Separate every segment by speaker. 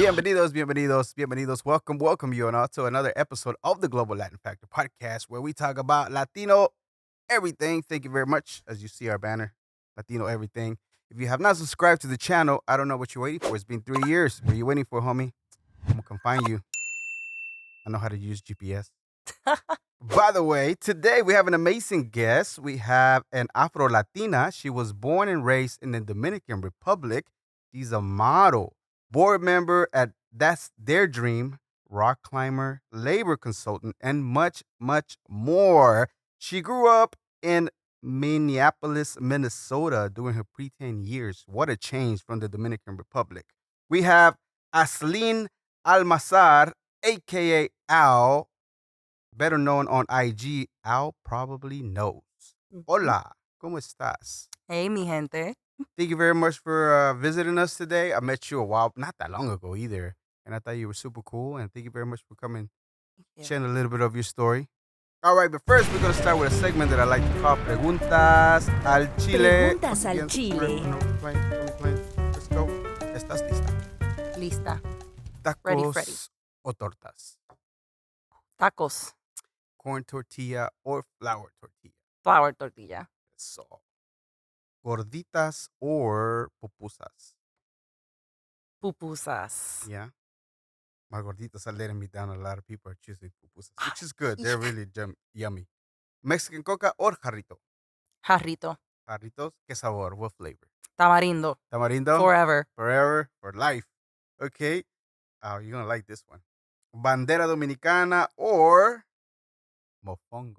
Speaker 1: Bienvenidos. Welcome you and all to another episode of the Global Latin Factor podcast where we talk about Latino everything. Thank you very much. As you see our banner, Latino everything. If you have not subscribed to the channel, I don't know what you're waiting for. It's been 3 years. What are you waiting for, homie? I'm gonna come find you. I know how to use GPS. By the way, today we have an amazing guest. We have an Afro-Latina. She was born and raised in the Dominican Republic. She's a model, board member at That's Their Dream, rock climber, labor consultant, and much, much more. She grew up in Minneapolis, Minnesota during her preteen years. What a change from the Dominican Republic. We have Azlin Almanzar, aka Al, better known on IG. Al probably knows. Hola, ¿cómo estás?
Speaker 2: Hey, mi gente.
Speaker 1: Thank you very much for visiting us today. I met you a while, not that long ago either, and I thought you were super cool. And thank you very much for coming, sharing a little bit of your story. All right, but first we're gonna start with a segment that I like to call Preguntas al Chile.
Speaker 3: Preguntas al Chile.
Speaker 1: Let's go. ¿Estás lista?
Speaker 2: Lista.
Speaker 1: Tacos
Speaker 2: Ready.
Speaker 1: o tortas?
Speaker 2: Tacos.
Speaker 1: Corn tortilla or flour tortilla?
Speaker 2: Flour tortilla.
Speaker 1: So, gorditas or pupusas?
Speaker 2: Pupusas.
Speaker 1: Yeah. My gorditas are letting me down. A lot of people are choosing pupusas, which is good. They're really yummy. Mexican coca or jarrito?
Speaker 2: Jarrito.
Speaker 1: Jarritos, ¿qué sabor? What flavor?
Speaker 2: Tamarindo.
Speaker 1: Tamarindo?
Speaker 2: Forever.
Speaker 1: Forever, for life. Okay. Oh, you're going to like this one. Bandera Dominicana or mofongo?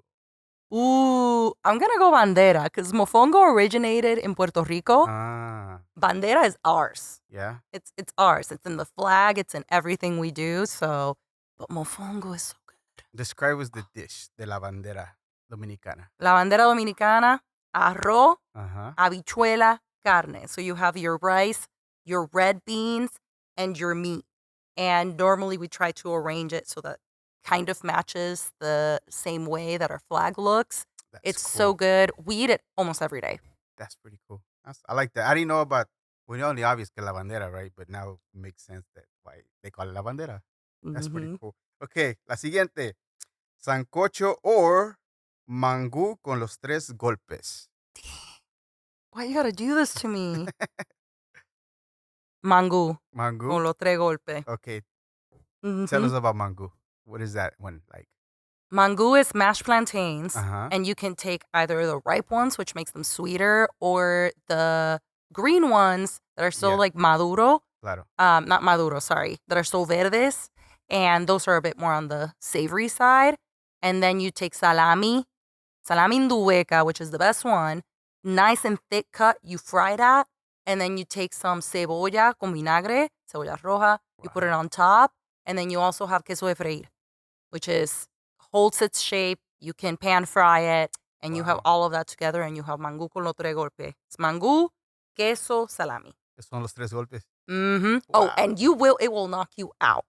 Speaker 2: Ooh, I'm going to go bandera because mofongo originated in Puerto Rico.
Speaker 1: Ah,
Speaker 2: Bandera is ours.
Speaker 1: yeah.
Speaker 2: It's ours. It's in the flag. It's in everything we do. So, but mofongo is so good.
Speaker 1: Describe us the dish de la bandera dominicana.
Speaker 2: La bandera dominicana, arroz,
Speaker 1: Uh-huh.
Speaker 2: habichuela, carne. So you have your rice, your red beans, and your meat. And normally we try to arrange it so that kind of matches the same way that our flag looks. It's so good. We eat it almost every day.
Speaker 1: That's pretty cool. I like that. I didn't know about, we know the obvious que la bandera, right? But now it makes sense that why they call it la bandera. That's pretty
Speaker 2: Mhm.
Speaker 1: cool. Okay, la siguiente. Sancocho or mangú con los tres golpes?
Speaker 2: Why you gotta do this to me? Mangú
Speaker 1: Mangú?
Speaker 2: con los tres golpes.
Speaker 1: Okay,
Speaker 2: Mhm.
Speaker 1: tell us about mangú. What is that one like?
Speaker 2: Mangú is mashed plantains,
Speaker 1: Uh-huh.
Speaker 2: and you can take either the ripe ones, which makes them sweeter, or the green ones that are still
Speaker 1: Yeah.
Speaker 2: like maduro.
Speaker 1: Claro.
Speaker 2: Not maduro, sorry, that are still verdes, and those are a bit more on the savory side. And then you take salami ndueca, which is the best one, nice and thick cut. You fry that, and then you take some cebolla con vinagre, cebolla roja. You put it on top, and then you also have queso de freír, which holds its shape. You can pan fry it, and you have
Speaker 1: Wow.
Speaker 2: all of that together, and you have mangú con los tres golpes. It's mangú, queso, salami.
Speaker 1: Esos son los tres golpes.
Speaker 2: Mm-hmm. Oh,
Speaker 1: Wow.
Speaker 2: and it will knock you out.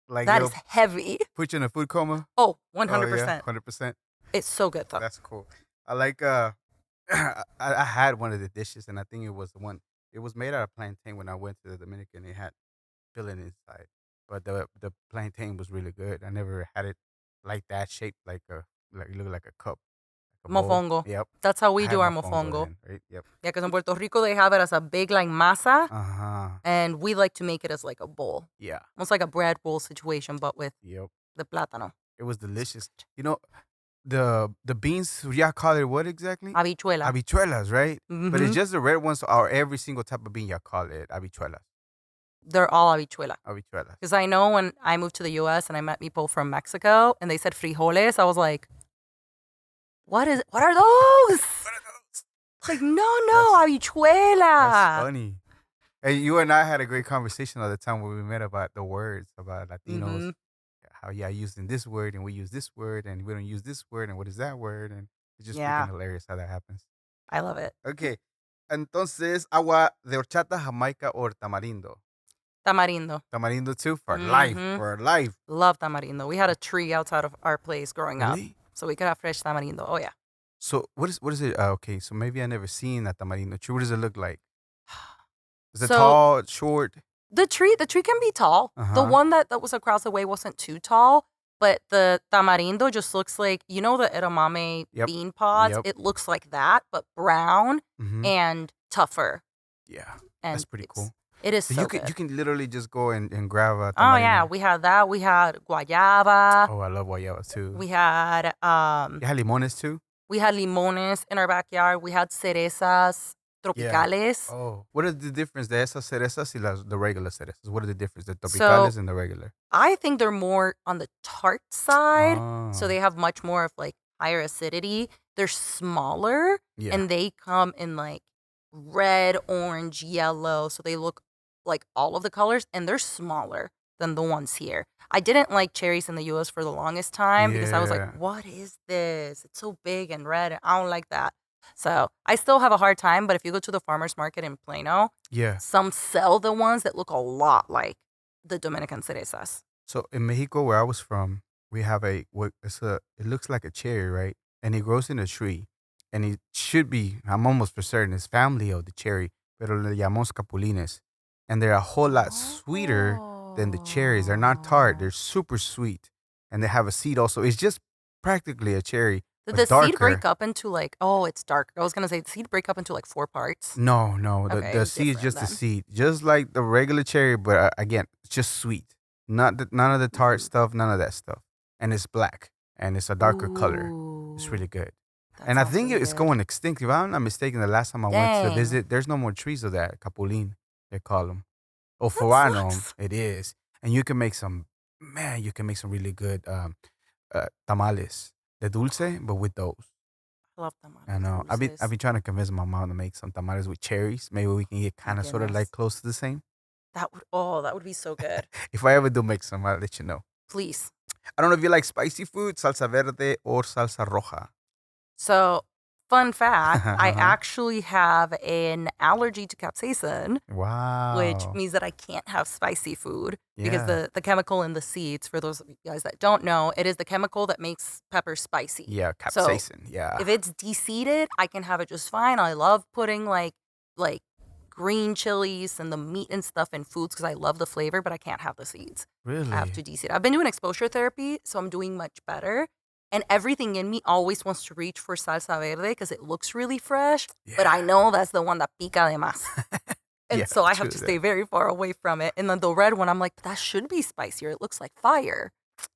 Speaker 1: Like
Speaker 2: That
Speaker 1: it'll
Speaker 2: is heavy.
Speaker 1: put you in a food coma?
Speaker 2: Oh,
Speaker 1: Oh,
Speaker 2: 100%.
Speaker 1: yeah, 100%.
Speaker 2: It's so good, though.
Speaker 1: That's cool. I like I had one of the dishes and I think it was the one. It was made out of plantain when I went to the Dominican. It had filling inside. But the plantain was really good. I never had it like that shaped like it looked like a cup. Like a bowl.
Speaker 2: Mofongo.
Speaker 1: Yep.
Speaker 2: That's how we
Speaker 1: I
Speaker 2: do
Speaker 1: had
Speaker 2: our mofongo.
Speaker 1: then, right? Yep.
Speaker 2: Yeah, because in Puerto Rico, they have it as a big, like, masa,
Speaker 1: Uh-huh.
Speaker 2: and we like to make it as, like, a bowl.
Speaker 1: Yeah.
Speaker 2: Almost like a bread bowl situation, but with
Speaker 1: Yep.
Speaker 2: the plátano.
Speaker 1: It was delicious. You know, the beans, y'all call it what exactly?
Speaker 2: Habichuela.
Speaker 1: Habichuelas, right? But it's
Speaker 2: Mhm.
Speaker 1: just the red ones or every single type of bean y'all call it habichuelas.
Speaker 2: They're all habichuela.
Speaker 1: Habichuelas.
Speaker 2: Because I know when I moved to the U.S. and I met people from Mexico, and they said frijoles, I was like, what are those?
Speaker 1: What are those?
Speaker 2: Like, no, habichuela.
Speaker 1: That's funny. And you and I had a great conversation all the time when we met about the words, about Latinos,
Speaker 2: Mhm.
Speaker 1: how y'all using this word and we use this word and we don't use this word and what is that word? And it's just
Speaker 2: Yeah.
Speaker 1: freaking hilarious how that happens.
Speaker 2: I love it.
Speaker 1: Okay. Entonces, agua de horchata, jamaica or tamarindo?
Speaker 2: Tamarindo.
Speaker 1: Tamarindo too? For life.
Speaker 2: Mhm.
Speaker 1: For life.
Speaker 2: Love tamarindo. We had a tree outside of our place growing up,
Speaker 1: Really?
Speaker 2: so we could have fresh tamarindo. Oh, yeah.
Speaker 1: So what is it? Okay, so maybe I never seen a tamarindo tree. What does it look like? Is it
Speaker 2: So-
Speaker 1: tall, short?
Speaker 2: The tree can be tall. The one that was across the way wasn't too tall, but the tamarindo just looks like, you know, the edamame bean pods? It looks like that, but brown and tougher.
Speaker 1: Yeah,
Speaker 2: and
Speaker 1: that's pretty cool.
Speaker 2: It is so good.
Speaker 1: You can literally just go and grab a tamarindo.
Speaker 2: Oh, yeah, we had that. We had guayaba.
Speaker 1: Oh, I love guayaba too.
Speaker 2: We had...
Speaker 1: You had limones too?
Speaker 2: We had limones in our backyard. We had cerezas tropicales.
Speaker 1: Yeah. Oh, what is the difference de esas cerezas y the regular cerezas? What are the difference, the tropicales and the regular?
Speaker 2: I think they're more on the tart side, so they have much more of like higher acidity. They're smaller, and they come in like red, orange, yellow, so they look like all of the colors, and they're smaller than the ones here. I didn't like cherries in the U.S. for the longest time because I was like, what is this? It's so big and red, and I don't like that. So I still have a hard time, but if you go to the farmer's market in Plano, some sell the ones that look a lot like the Dominican cerezas.
Speaker 1: So in Mexico, where I was from, we have it looks like a cherry, right? And it grows in a tree. And it should be, I'm almost for certain, it's family of the cherry, pero le llamamos capulines. And they're a whole lot sweeter than the cherries. They're not tart, they're super sweet. And they have a seed also. It's just practically a cherry.
Speaker 2: Did the seed break up into like, it's dark. I was going to say, the seed break up into like 4 parts?
Speaker 1: No. The seed is just the seed. Just like the regular cherry, but again, it's just sweet. None of the tart stuff, none of that stuff. And it's black. And it's a darker color. It's really good. And I think it's going extinct. If I'm not mistaken, the last time I went to visit, there's no more trees of that. Capulin, they call them. Or for I know, it is. And you can make some really good tamales. The dulce, but with those.
Speaker 2: I love tamales.
Speaker 1: I know. I've been trying to convince my mom to make some tamales with cherries. Maybe we can get kind of sort of like close to the same.
Speaker 2: That would be so good.
Speaker 1: If I ever do make some, I'll let you know.
Speaker 2: Please.
Speaker 1: I don't know if you like spicy food, salsa verde or salsa roja.
Speaker 2: So, fun fact, I actually have an allergy to capsaicin.
Speaker 1: Wow.
Speaker 2: Which means that I can't have spicy food because the chemical in the seeds, for those of you guys that don't know, it is the chemical that makes pepper spicy.
Speaker 1: Yeah, capsaicin.
Speaker 2: So, if it's de-seeded, I can have it just fine. I love putting like green chilies and the meat and stuff in foods because I love the flavor, but I can't have the seeds.
Speaker 1: Really?
Speaker 2: I have to de-seed. I've been doing exposure therapy, so I'm doing much better. And everything in me always wants to reach for salsa verde because it looks really fresh. Yeah. But I know that's the one that pica de más. And so I have to stay very far away from it. And then the red one, I'm like, that should be spicier. It looks like fire.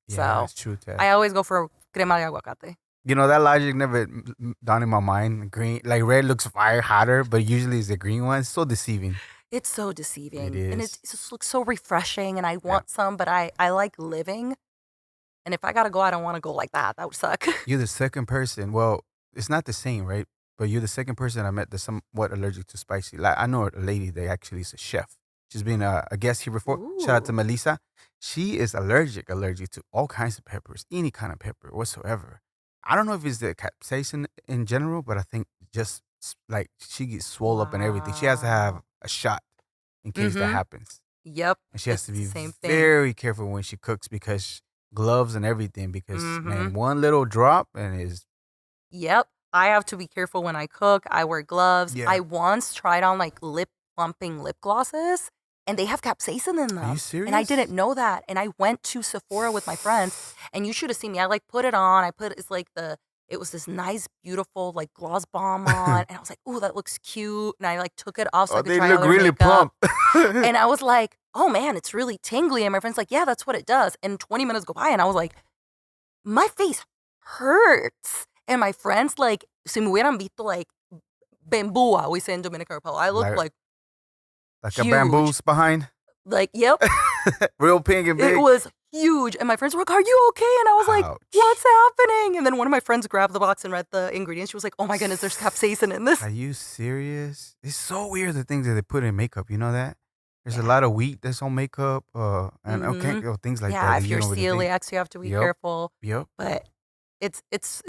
Speaker 1: Yeah,
Speaker 2: so
Speaker 1: that's true, Ted.
Speaker 2: I always go for crema de aguacate.
Speaker 1: You know, that logic never dawned in my mind. Green, like red looks fire hotter, but usually it's the green one. It's so deceiving.
Speaker 2: It's so deceiving.
Speaker 1: It is.
Speaker 2: And it just looks so refreshing. And I want some, but I like living. And if I got to go, I don't want to go like that. That would suck.
Speaker 1: You're the second person. Well, it's not the same, right? But you're the second person I met that's somewhat allergic to spicy. Like I know a lady that actually is a chef. She's been a guest here before. Ooh. Shout out to Melissa. She is allergic to all kinds of peppers, any kind of pepper whatsoever. I don't know if it's the capsaicin in general, but I think just like she gets swole up and everything. She has to have a shot in case that happens.
Speaker 2: Yep.
Speaker 1: And she has to be very careful when she cooks because gloves and everything because man, one little drop and is.
Speaker 2: Yep. I have to be careful when I cook. I wear gloves.
Speaker 1: Yeah.
Speaker 2: I once tried on like plumping lip glosses and they have capsaicin in them.
Speaker 1: Are you serious?
Speaker 2: And I didn't know that. And I went to Sephora with my friends and you should have seen me. I like put it on. It was this nice, beautiful like gloss bomb on. And I was like, ooh, that looks cute. And I like took it off so I could try
Speaker 1: they look really plump.
Speaker 2: And I was like, oh man, it's really tingly. And my friend's like, yeah, that's what it does. And 20 minutes go by and I was like, my face hurts. And my friends like, si me hubieran visto like bamboo, we say in Dominican Republic. I look like
Speaker 1: huge. A bamboo's behind?
Speaker 2: Like, yep.
Speaker 1: Real pink and big?
Speaker 2: It was huge. And my friends were like, are you okay? And I was like, what's happening? And then one of my friends grabbed the box and read the ingredients. She was like, oh my goodness, there's capsaicin in this.
Speaker 1: Are you serious? It's so weird the things that they put in makeup. You know that? There's a lot of wheat that's on makeup and things like that.
Speaker 2: Yeah, if you're celiac, you have to be careful.
Speaker 1: Yep.
Speaker 2: But it's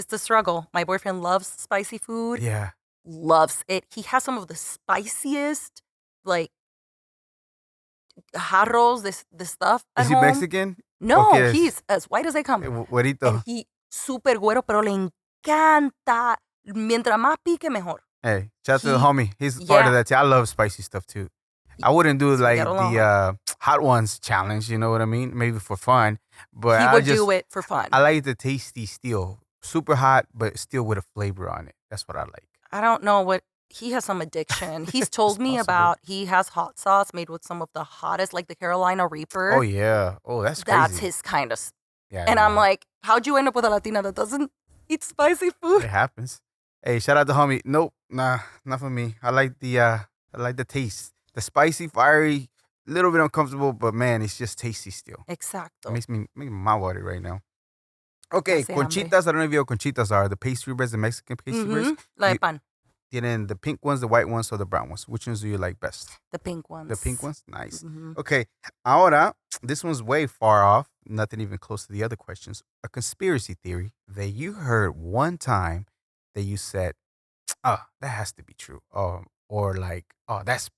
Speaker 2: the struggle. My boyfriend loves spicy food.
Speaker 1: Yeah.
Speaker 2: Loves it. He has some of the spiciest, like, jarros, this stuff at home.
Speaker 1: Is he Mexican?
Speaker 2: No, he's as white as they come.
Speaker 1: Güerito.
Speaker 2: And he super güero, pero le encanta. Mientras más pique, mejor.
Speaker 1: Hey, shout out to the homie. He's part of that too. I love spicy stuff too. I wouldn't do
Speaker 2: So we
Speaker 1: like
Speaker 2: get along.
Speaker 1: the hot ones challenge. You know what I mean? Maybe for fun, but
Speaker 2: He
Speaker 1: I
Speaker 2: would
Speaker 1: just
Speaker 2: do it for fun.
Speaker 1: I like the tasty still, super hot, but still with a flavor on it. That's what I like.
Speaker 2: I don't know what he has some addiction. He's
Speaker 1: It's
Speaker 2: told me
Speaker 1: possible.
Speaker 2: about he has hot sauce made with some of the hottest, like the Carolina Reaper.
Speaker 1: Oh yeah. Oh, that's crazy.
Speaker 2: That's his kind of.
Speaker 1: Yeah.
Speaker 2: And I'm
Speaker 1: no.
Speaker 2: like, how'd you end up with a Latina that doesn't eat spicy food?
Speaker 1: It happens. Hey, shout out to homie. Nope, nah, not for me. I like the taste. The spicy, fiery, little bit uncomfortable, but man, it's just tasty still. It
Speaker 2: Exacto.
Speaker 1: makes my mouth water right now. Okay,
Speaker 2: Hace hambre.
Speaker 1: conchitas. I don't know if you know what conchitas are. The pastry breads, the Mexican pastry breads.
Speaker 2: La de
Speaker 1: You-
Speaker 2: pan.
Speaker 1: Tienen the pink ones, the white ones, or the brown ones. Which ones do you like best?
Speaker 2: The pink ones.
Speaker 1: The pink ones? Nice.
Speaker 2: Mhm.
Speaker 1: Okay, ahora, this one's way far off. Nothing even close to the other questions. A conspiracy theory that you heard one time that you said, oh, that has to be true. Or like, oh, that's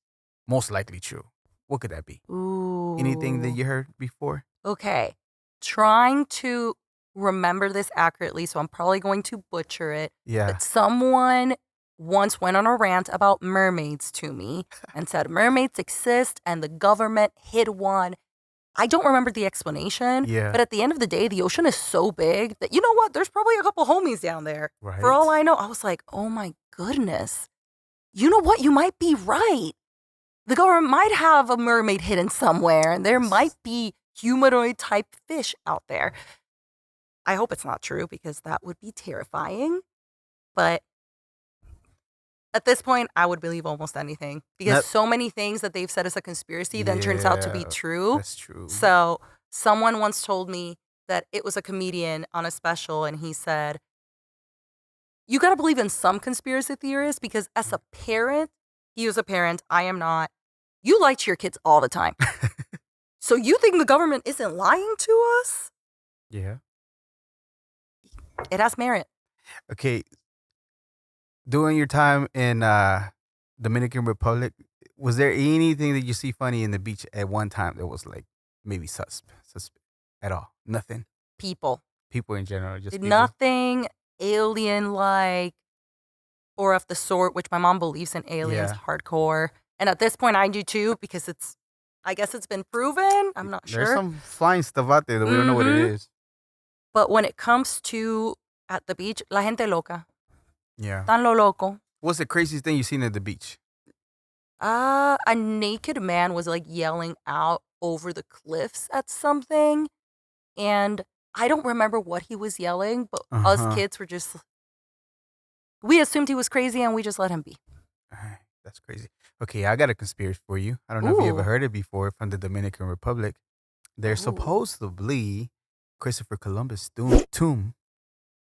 Speaker 1: most likely true. What could that be?
Speaker 2: Ooh.
Speaker 1: Anything that you heard before?
Speaker 2: Okay. Trying to remember this accurately, so I'm probably going to butcher it.
Speaker 1: Yeah.
Speaker 2: But someone once went on a rant about mermaids to me and said mermaids exist and the government hid one. I don't remember the explanation,
Speaker 1: Yeah.
Speaker 2: but at the end of the day, the ocean is so big that, you know what, there's probably a couple homies down there.
Speaker 1: Right.
Speaker 2: For all I know, I was like, oh my goodness. You know what? You might be right. The government might have a mermaid hidden somewhere, and there might be humanoid type fish out there. I hope it's not true because that would be terrifying. But at this point, I would believe almost anything because
Speaker 1: That-
Speaker 2: so many things that they've said is a conspiracy then turns out to be
Speaker 1: Yeah,
Speaker 2: true.
Speaker 1: That's true.
Speaker 2: So someone once told me that it was a comedian on a special, and he said, you got to believe in some conspiracy theorists because as a parent, he was a parent, I am not, you lie to your kids all the time. So you think the government isn't lying to us?
Speaker 1: Yeah.
Speaker 2: It has merit.
Speaker 1: Okay. During your time in Dominican Republic, was there anything that you see funny in the beach at one time that was like maybe suspect at all? Nothing.
Speaker 2: People.
Speaker 1: People in general, just people?
Speaker 2: Nothing alien-like or of the sort, which my mom believes in aliens
Speaker 1: Yeah.
Speaker 2: hardcore. And at this point, I do too because I guess it's been proven. I'm not
Speaker 1: There's
Speaker 2: sure.
Speaker 1: some flying stuff out there that we don't know what it
Speaker 2: Mhm.
Speaker 1: is.
Speaker 2: But when it comes to at the beach, la gente loca.
Speaker 1: Yeah.
Speaker 2: Tan lo loco.
Speaker 1: What's the craziest thing you've seen at the beach?
Speaker 2: A naked man was like yelling out over the cliffs at something. And I don't remember what he was yelling, but us
Speaker 1: Uh-huh.
Speaker 2: kids were just, we assumed he was crazy and we just let him be.
Speaker 1: That's crazy. Okay, I got a conspiracy for you. I don't know if you ever
Speaker 2: Ooh.
Speaker 1: heard it before from the Dominican Republic. There's
Speaker 2: Ooh.
Speaker 1: supposedly Christopher Columbus' tomb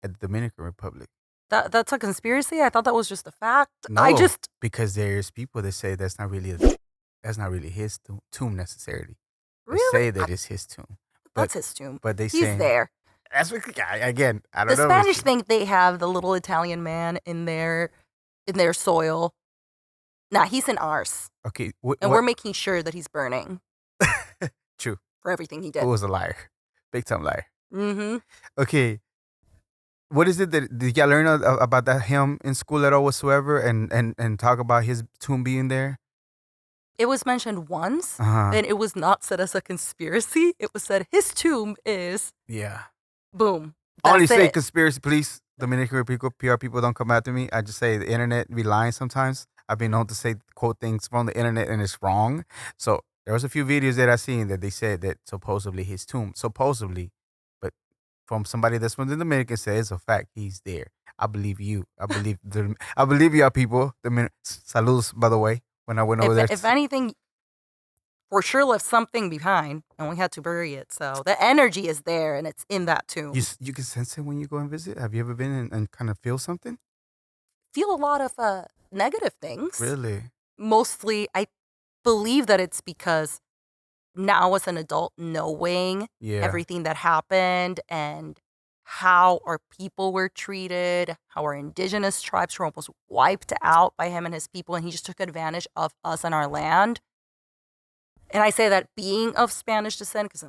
Speaker 1: at the Dominican Republic.
Speaker 2: That's a conspiracy? I thought that was just a fact.
Speaker 1: No,
Speaker 2: I just,
Speaker 1: because there's people that say that's not really his tomb necessarily. They
Speaker 2: really?
Speaker 1: say that it's his tomb,
Speaker 2: That's his tomb.
Speaker 1: but they
Speaker 2: He's
Speaker 1: say
Speaker 2: there.
Speaker 1: that's what again. I
Speaker 2: The
Speaker 1: don't know. if
Speaker 2: Spanish
Speaker 1: it's-
Speaker 2: think they have the little Italian man in their soil. Nah, he's in ours.
Speaker 1: Okay,
Speaker 2: And we're making sure that he's burning
Speaker 1: true.
Speaker 2: for everything he did.
Speaker 1: Who was a liar? Big time liar.
Speaker 2: Mm-hmm.
Speaker 1: Okay. What is it that did y'all learn about that him in school at all whatsoever and talk about his tomb being there?
Speaker 2: It was mentioned once,
Speaker 1: Uh-huh.
Speaker 2: and it was not said as a conspiracy. It was said his tomb is
Speaker 1: Yeah.
Speaker 2: boom.
Speaker 1: Only
Speaker 2: That's
Speaker 1: say
Speaker 2: it.
Speaker 1: conspiracy, please. Dominican Republic PR people don't come after me. I just say the internet be lying sometimes. I've been known to say quote things from the internet and it's wrong. So there was a few videos that I seen that they said that supposedly his tomb, but from somebody that's from the Dominican says it's a fact he's there. I believe you. I believe y'all people. Saludos, by the way. When I went over there,
Speaker 2: If anything, for sure left something behind, and we had to bury it. So the energy is there, and it's in that tomb.
Speaker 1: you can sense it when you go and visit. Have you ever been and kind of feel something?
Speaker 2: Feel a lot of negative things.
Speaker 1: Really?
Speaker 2: Mostly, I believe that it's because now as an adult, knowing
Speaker 1: Yeah.
Speaker 2: everything that happened and how our people were treated, how our indigenous tribes were almost wiped out by him and his people, and he just took advantage of us and our land. And I say that being of Spanish descent, because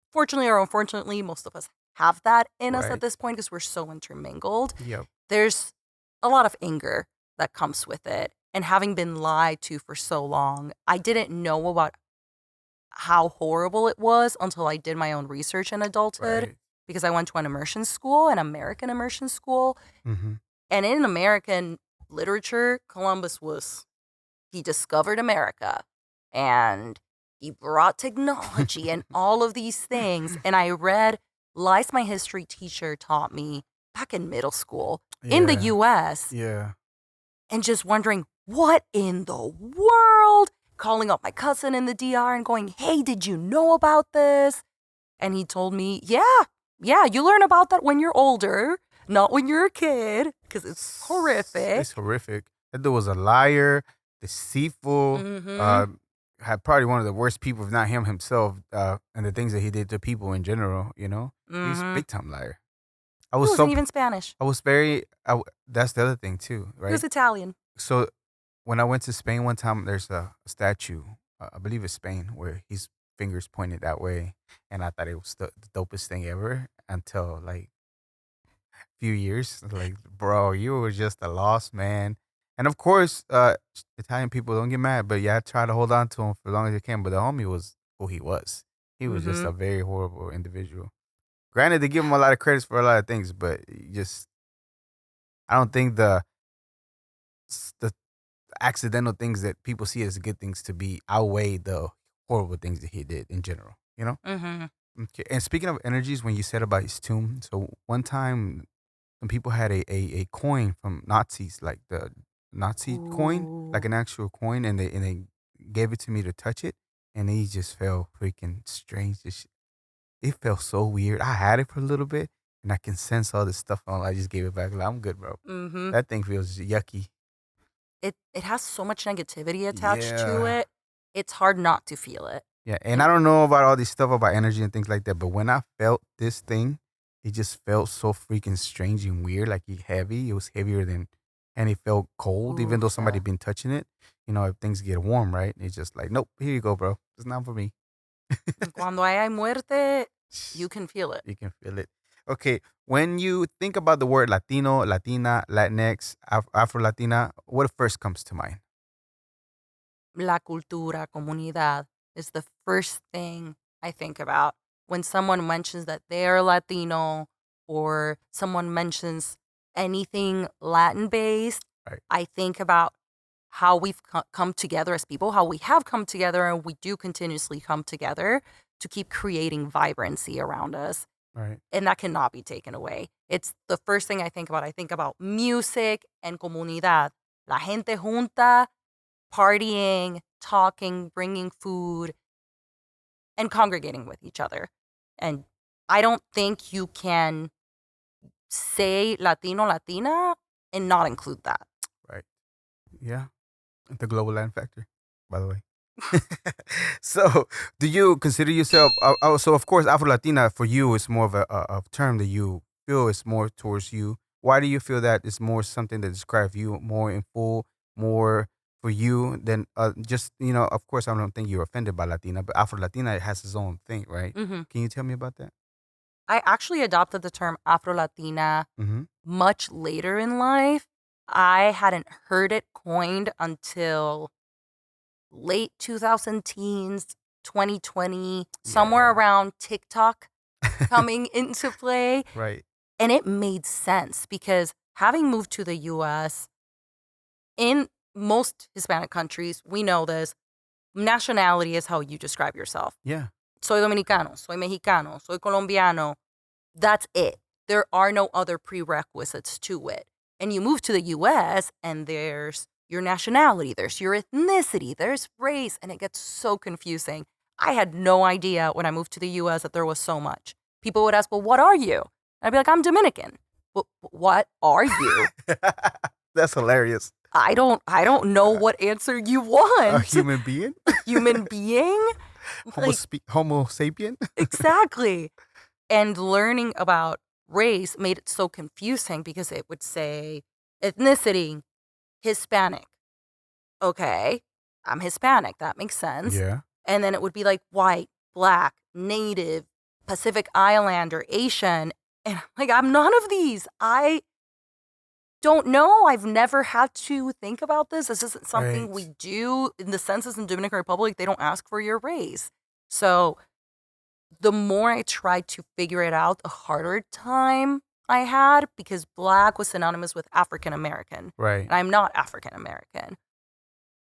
Speaker 2: unfortunately or unfortunately, most of us have that in us
Speaker 1: Right.
Speaker 2: at this point because we're so intermingled.
Speaker 1: Yep.
Speaker 2: There's a lot of anger that comes with it. and having been lied to for so long, I didn't know about how horrible it was until I did my own research in adulthood
Speaker 1: Right.
Speaker 2: because I went to an immersion school, an American immersion school.
Speaker 1: Mm-hmm.
Speaker 2: And in American literature, he discovered America and he brought technology and all of these things. And I read lies my history teacher taught me back in middle school in the
Speaker 1: Yeah.
Speaker 2: US
Speaker 1: Yeah.
Speaker 2: and just wondering, what in the world? Calling up my cousin in the DR and going, hey, did you know about this? And he told me, yeah, you learn about that when you're older, not when you're a kid, because it's horrific.
Speaker 1: It's horrific. That dude was a liar, deceitful,
Speaker 2: Mhm.
Speaker 1: had probably one of the worst people, if not him himself, and the things that he did to people in general, you know? He's a
Speaker 2: Mhm.
Speaker 1: big time liar. I
Speaker 2: He
Speaker 1: was
Speaker 2: wasn't
Speaker 1: so,
Speaker 2: even Spanish.
Speaker 1: I was very, that's the other thing too,
Speaker 2: He
Speaker 1: right?
Speaker 2: was Italian.
Speaker 1: So when I went to Spain one time, there's a statue, I believe it's Spain, where his fingers pointed that way. And I thought it was the dopest thing ever until like few years. Like, bro, you were just a lost man. And of course, Italian people don't get mad, but yeah, I try to hold on to him for as long as you can. But the homie was who he was. He was just
Speaker 2: Mhm.
Speaker 1: a very horrible individual. Granted, they give him a lot of credits for a lot of things, but I don't think the accidental things that people see as good things to be outweigh the horrible things that he did in general. You know.
Speaker 2: Mhm.
Speaker 1: Okay. And speaking of energies, when you said about his tomb, so one time some people had a coin from Nazis, like the Nazi coin, like
Speaker 2: Ooh.
Speaker 1: an actual coin, and they gave it to me to touch it, and it just felt freaking strange. It felt so weird. I had it for a little bit, and I can sense all this stuff on. I just gave it back. Like, I'm good, bro.
Speaker 2: Mhm.
Speaker 1: That thing feels yucky.
Speaker 2: It has so much negativity attached to
Speaker 1: Yeah.
Speaker 2: it. It's hard not to feel it.
Speaker 1: Yeah, and I
Speaker 2: And
Speaker 1: don't know about all this stuff about energy and things like that, but when I felt this thing, it just felt so freaking strange and weird, like heavy. It was heavier than, and it felt cold, even though
Speaker 2: oof.
Speaker 1: somebody been touching it. You know, if things get warm, right? It's just like, nope, here you go, bro. It's not for me.
Speaker 2: Cuando hay muerte, you can feel it.
Speaker 1: You can feel it. Okay, when you think about the word Latino, Latina, Latinx, Afro-Latina, what first comes to mind?
Speaker 2: La cultura, comunidad is the first thing I think about when someone mentions that they're Latino or someone mentions anything Latin based.
Speaker 1: Right,
Speaker 2: I think about how we've come together as people, how we have come together, and we do continuously come together to keep creating vibrancy around us.
Speaker 1: right.
Speaker 2: And that cannot be taken away. It's the first thing I think about. I think about music and comunidad. La gente junta, partying, talking, bringing food, and congregating with each other. And I don't think you can say Latino, Latina and not include that.
Speaker 1: Right. Yeah. The global land factor, by the way. So, do you consider yourself? So, of course, Afro Latina for you is more of a term that you feel is more towards you. Why do you feel that it's more something that describes you more in full, more for you than just Of course, I don't think you're offended by Latina, but Afro Latina has its own thing, right?
Speaker 2: Hmm.
Speaker 1: Can you tell me about that?
Speaker 2: I actually adopted the term Afro-Latina
Speaker 1: Mm-hmm.
Speaker 2: much later in life. I hadn't heard it coined until late 2000 teens, 2020, somewhere
Speaker 1: Yeah.
Speaker 2: around TikTok coming into play.
Speaker 1: Right.
Speaker 2: And it made sense because having moved to the US, in most Hispanic countries, we know this, nationality is how you describe yourself.
Speaker 1: Yeah.
Speaker 2: Soy dominicano, soy mexicano, soy colombiano. That's it. There are no other prerequisites to it. And you move to the US and there's your nationality, there's your ethnicity, there's race, and it gets so confusing. I had no idea when I moved to the US that there was so much. People would ask, well, what are you? I'd be like, I'm Dominican. Well, what are you?
Speaker 1: That's hilarious.
Speaker 2: I don't know what answer you
Speaker 1: A
Speaker 2: want.
Speaker 1: human being,
Speaker 2: Human being? Like,
Speaker 1: Homo sapien.
Speaker 2: exactly. And learning about race made it so confusing because it would say ethnicity, Hispanic. Okay, I'm Hispanic. That makes sense.
Speaker 1: Yeah.
Speaker 2: And then it would be like white, black, native, Pacific Islander, Asian. And I'm like, I'm none of these. don't know. I've never had to think about this. This isn't something
Speaker 1: Right.
Speaker 2: we do. In the census in Dominican Republic, they don't ask for your race. So the more I tried to figure it out, the harder time I had because Black was synonymous with African American.
Speaker 1: Right.
Speaker 2: And I'm not African American.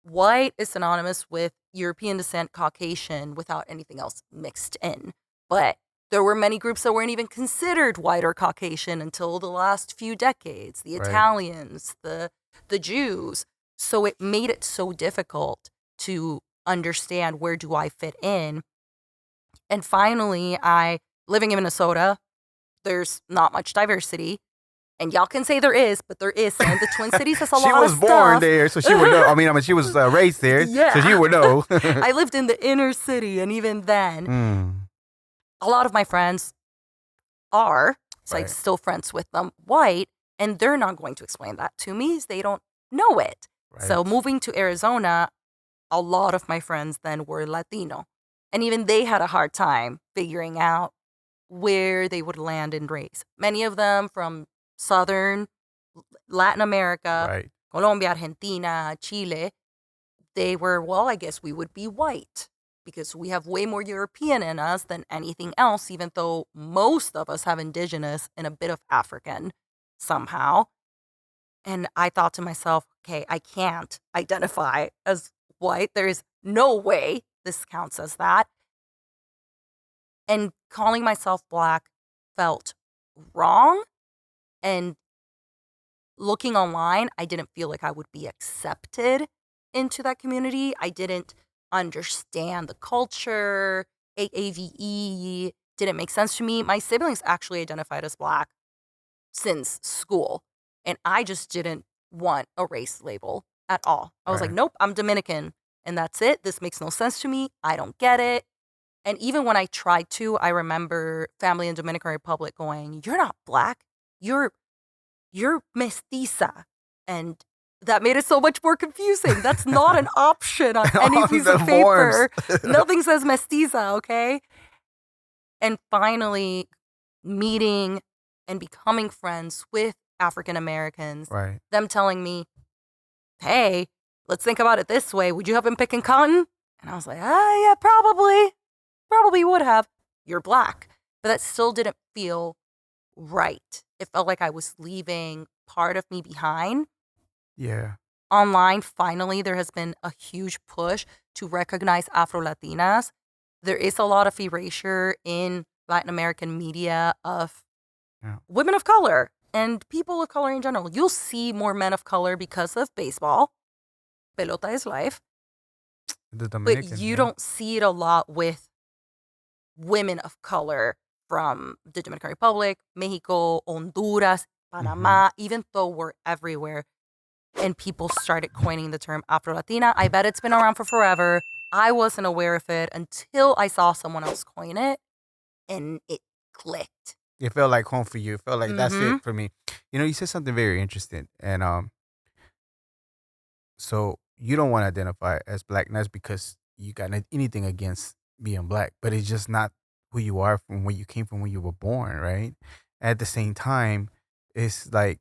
Speaker 2: White is synonymous with European descent, Caucasian, without anything else mixed in. But there were many groups that weren't even considered white or Caucasian until the last few decades. The
Speaker 1: Right.
Speaker 2: Italians, the Jews. So it made it so difficult to understand where do I fit in. And finally, living in Minnesota, there's not much diversity. And y'all can say there is, but there isn't. The Twin Cities has a
Speaker 1: She
Speaker 2: lot
Speaker 1: was
Speaker 2: of
Speaker 1: born
Speaker 2: stuff.
Speaker 1: there, so she would know. I mean, she was raised there,
Speaker 2: Yeah.
Speaker 1: so she would know.
Speaker 2: I lived in the inner city, and even then, a lot of my friends are, so I'm
Speaker 1: Right.
Speaker 2: still friends with them, white, and they're not going to explain that to me. They don't know it.
Speaker 1: Right.
Speaker 2: So moving to Arizona, a lot of my friends then were Latino. And even they had a hard time figuring out where they would land in race. Many of them from Southern Latin America,
Speaker 1: Right.
Speaker 2: Colombia, Argentina, Chile, they were, well, I guess we would be white because we have way more European in us than anything else, even though most of us have indigenous and a bit of African somehow. And I thought to myself, okay, I can't identify as white. There is no way this counts as that. And calling myself Black felt wrong. And looking online, I didn't feel like I would be accepted into that community. I didn't understand the culture. AAVE didn't make sense to me. My siblings actually identified as Black since school. And I just didn't want a race label at all. I was like,
Speaker 1: Right.
Speaker 2: nope, I'm Dominican. And that's it. This makes no sense to me. I don't get it. And even when I tried to, I remember family in Dominican Republic going, you're not Black. You're mestiza. And that made it so much more confusing. That's not an option on any
Speaker 1: On
Speaker 2: piece
Speaker 1: the
Speaker 2: of paper.
Speaker 1: forms.
Speaker 2: Nothing says mestiza, okay? And finally, meeting and becoming friends with African Americans,
Speaker 1: Right.
Speaker 2: them telling me, hey, let's think about it this way. Would you have been picking cotton? And I was like, yeah, probably. Probably would have. You're Black. But that still didn't feel right. It felt like I was leaving part of me behind.
Speaker 1: Yeah.
Speaker 2: Online, finally, there has been a huge push to recognize Afro-Latinas. There is a lot of erasure in Latin American media of women of color and people of color in general. You'll see more men of color because of baseball. Pelota is life.
Speaker 1: The Dominican.
Speaker 2: But you don't see it a lot with women of color from the Dominican Republic, Mexico, Honduras, Panama, even though we're everywhere. And people started coining the term Afro-Latina. I bet it's been around for forever. I wasn't aware of it until I saw someone else coin it, and it clicked.
Speaker 1: It felt like home for you. It felt like that's
Speaker 2: Mhm.
Speaker 1: it for me. You said something very interesting, and so you don't want to identify as Black, and that's because you got anything against being Black, but it's just not who you are from where you came from when you were born, right? At the same time, it's like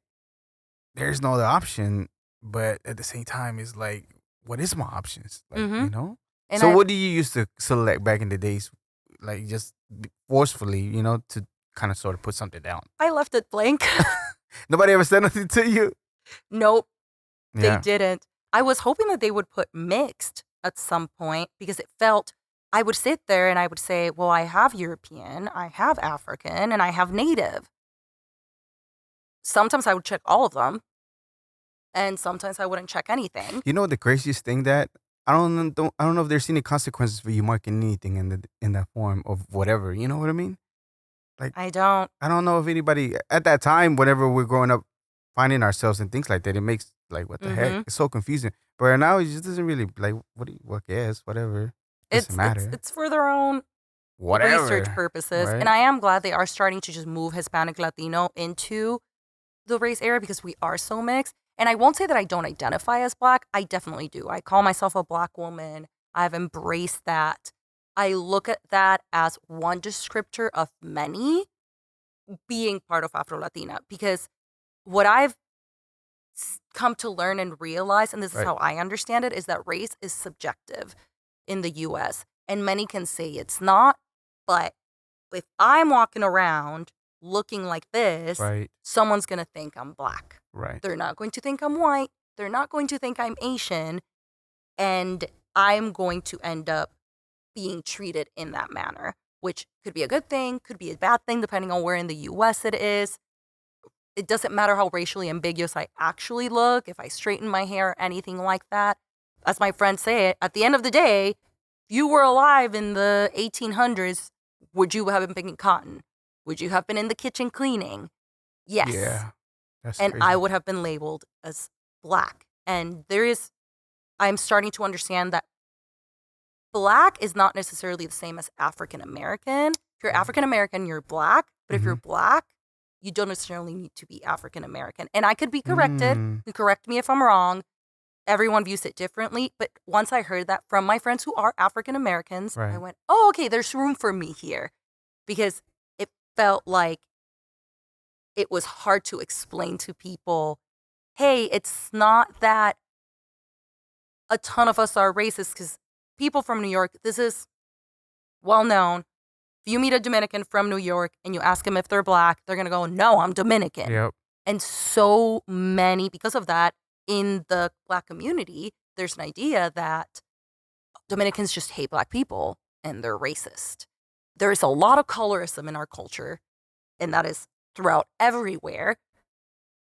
Speaker 1: there's no other option, but at the same time, it's like, what is my options? Like,
Speaker 2: Mhm. And
Speaker 1: So what do you used to select back in the days, like just forcefully, to kind of sort of put something down?
Speaker 2: I left it blank.
Speaker 1: Nobody ever said nothing to you?
Speaker 2: Nope, they
Speaker 1: Yeah.
Speaker 2: didn't. I was hoping that they would put mixed at some point because it felt, I would sit there and I would say, well, I have European, I have African, and I have Native. Sometimes I would check all of them, and sometimes I wouldn't check anything.
Speaker 1: You know the craziest thing that I don't know if there's any consequences for you marking anything in that form of whatever. You know what I mean? Like
Speaker 2: I don't.
Speaker 1: I don't know if anybody at that time, whenever we're growing up, finding ourselves and things like that, it makes like what the heck? It's so confusing. But right now, it just doesn't really like what cares, whatever. Doesn't matter.
Speaker 2: It's for their own
Speaker 1: Whatever.
Speaker 2: research purposes.
Speaker 1: Right?
Speaker 2: And I am glad they are starting to just move Hispanic Latino into the race era because we are so mixed. And I won't say that I don't identify as Black. I definitely do. I call myself a Black woman. I've embraced that. I look at that as one descriptor of many being part of Afro-Latina because what I've come to learn and realize, and this is
Speaker 1: Right.
Speaker 2: how I understand it, is that race is subjective in the US. And many can say it's not, but if I'm walking around looking like this,
Speaker 1: Right.
Speaker 2: someone's going to think I'm Black.
Speaker 1: Right.
Speaker 2: They're not going to think I'm white. They're not going to think I'm Asian. And I'm going to end up being treated in that manner, which could be a good thing, could be a bad thing, depending on where in the US it is. It doesn't matter how racially ambiguous I actually look, if I straighten my hair, anything like that. As my friends say it, at the end of the day, if you were alive in the 1800s, would you have been picking cotton? Would you have been in the kitchen cleaning? Yes.
Speaker 1: Yeah. That's
Speaker 2: And
Speaker 1: crazy.
Speaker 2: I would have been labeled as Black. And I'm starting to understand that Black is not necessarily the same as African American. If you're African American, you're Black. But if you're Black, you don't necessarily need to be African American. And I could be corrected. You correct me if I'm wrong. Everyone views it differently. But once I heard that from my friends who are African Americans, I
Speaker 1: Right.
Speaker 2: went, oh, okay, there's room for me here. Because it felt like it was hard to explain to people, hey, it's not that a ton of us are racist, because people from New York, this is well known. If you meet a Dominican from New York and you ask them if they're Black, they're going to go, no, I'm Dominican.
Speaker 1: Yep.
Speaker 2: And so many, because of that, in the Black community, there's an idea that Dominicans just hate Black people and they're racist. There is a lot of colorism in our culture, and that is throughout everywhere.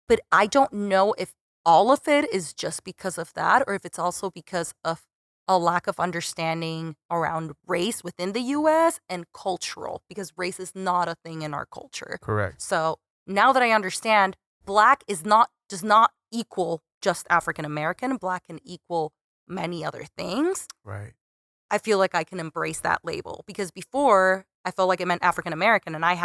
Speaker 2: But I don't know if all of it is just because of that, or if it's also because of a lack of understanding around race within the US and cultural, because race is not a thing in our culture.
Speaker 1: Correct.
Speaker 2: So now that I understand, Black does not equal just African American. Black can equal many other things.
Speaker 1: Right.
Speaker 2: I feel like I can embrace that label, because before I felt like it meant African American, and I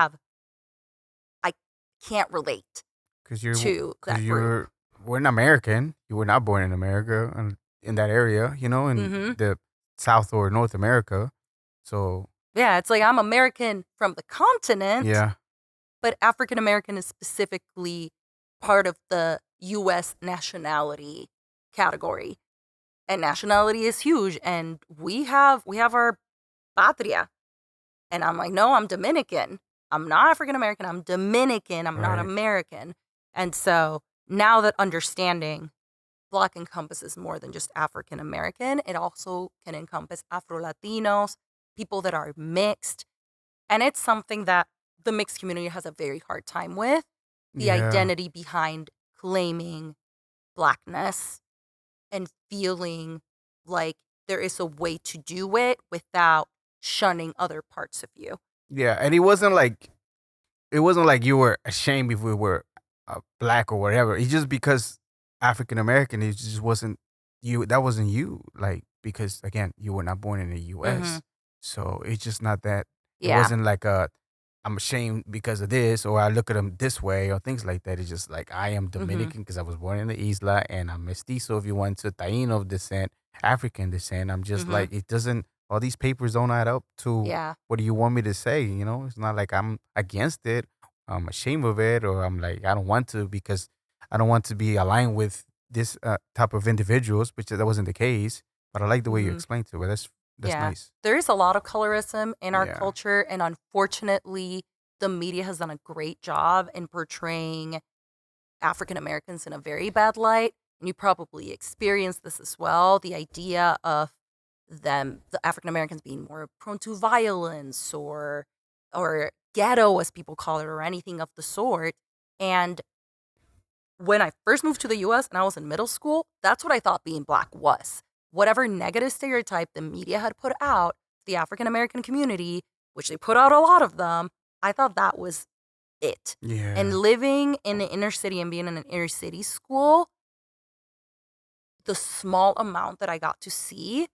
Speaker 2: can't relate
Speaker 1: Because you're
Speaker 2: to that group.
Speaker 1: we're an American. You were not born in America and in that area, in the South or North America. So
Speaker 2: Yeah, it's like I'm American from the continent,
Speaker 1: yeah.
Speaker 2: but African American is specifically part of the US nationality category. And nationality is huge, and we have our patria. And I'm like, no, I'm Dominican. I'm not African American. I'm Dominican. I'm not
Speaker 1: Right.
Speaker 2: American. And so now that understanding Black encompasses more than just African American, it also can encompass Afro-Latinos, people that are mixed. And it's something that the mixed community has a very hard time with, the
Speaker 1: Yeah.
Speaker 2: identity behind claiming Blackness and feeling like there is a way to do it without shunning other parts of you.
Speaker 1: Yeah, and it wasn't like you were ashamed if we were Black or whatever. It's just because African American, it just wasn't you. That wasn't you. Like, because again, you were not born in the U.S., so it's just not that. It
Speaker 2: Yeah.
Speaker 1: wasn't like I'm ashamed because of this, or I look at them this way, or things like that. It's just like I am Dominican because I was born in the Isla, and I'm mestizo. If you want to Taino descent, African descent, I'm just like, it doesn't. All these papers don't add up to
Speaker 2: Yeah.
Speaker 1: what do you want me to say? It's not like I'm against it, I'm ashamed of it, or I'm like I don't want to because I don't want to be aligned with this type of individuals, which that wasn't the case. But I like the way you explained to it. That's
Speaker 2: Yeah.
Speaker 1: nice.
Speaker 2: There is a lot of colorism in our
Speaker 1: Yeah.
Speaker 2: culture, and unfortunately, the media has done a great job in portraying African Americans in a very bad light. And you probably experienced this as well, the idea of the African Americans being more prone to violence or ghetto, as people call it, or anything of the sort. And when I first moved to the US and I was in middle school, that's what I thought being Black was. Whatever negative stereotype the media had put out, the African American community, which they put out a lot of them, I thought that was it.
Speaker 1: Yeah.
Speaker 2: And living in the inner city and being in an inner city school, the small amount that I got to see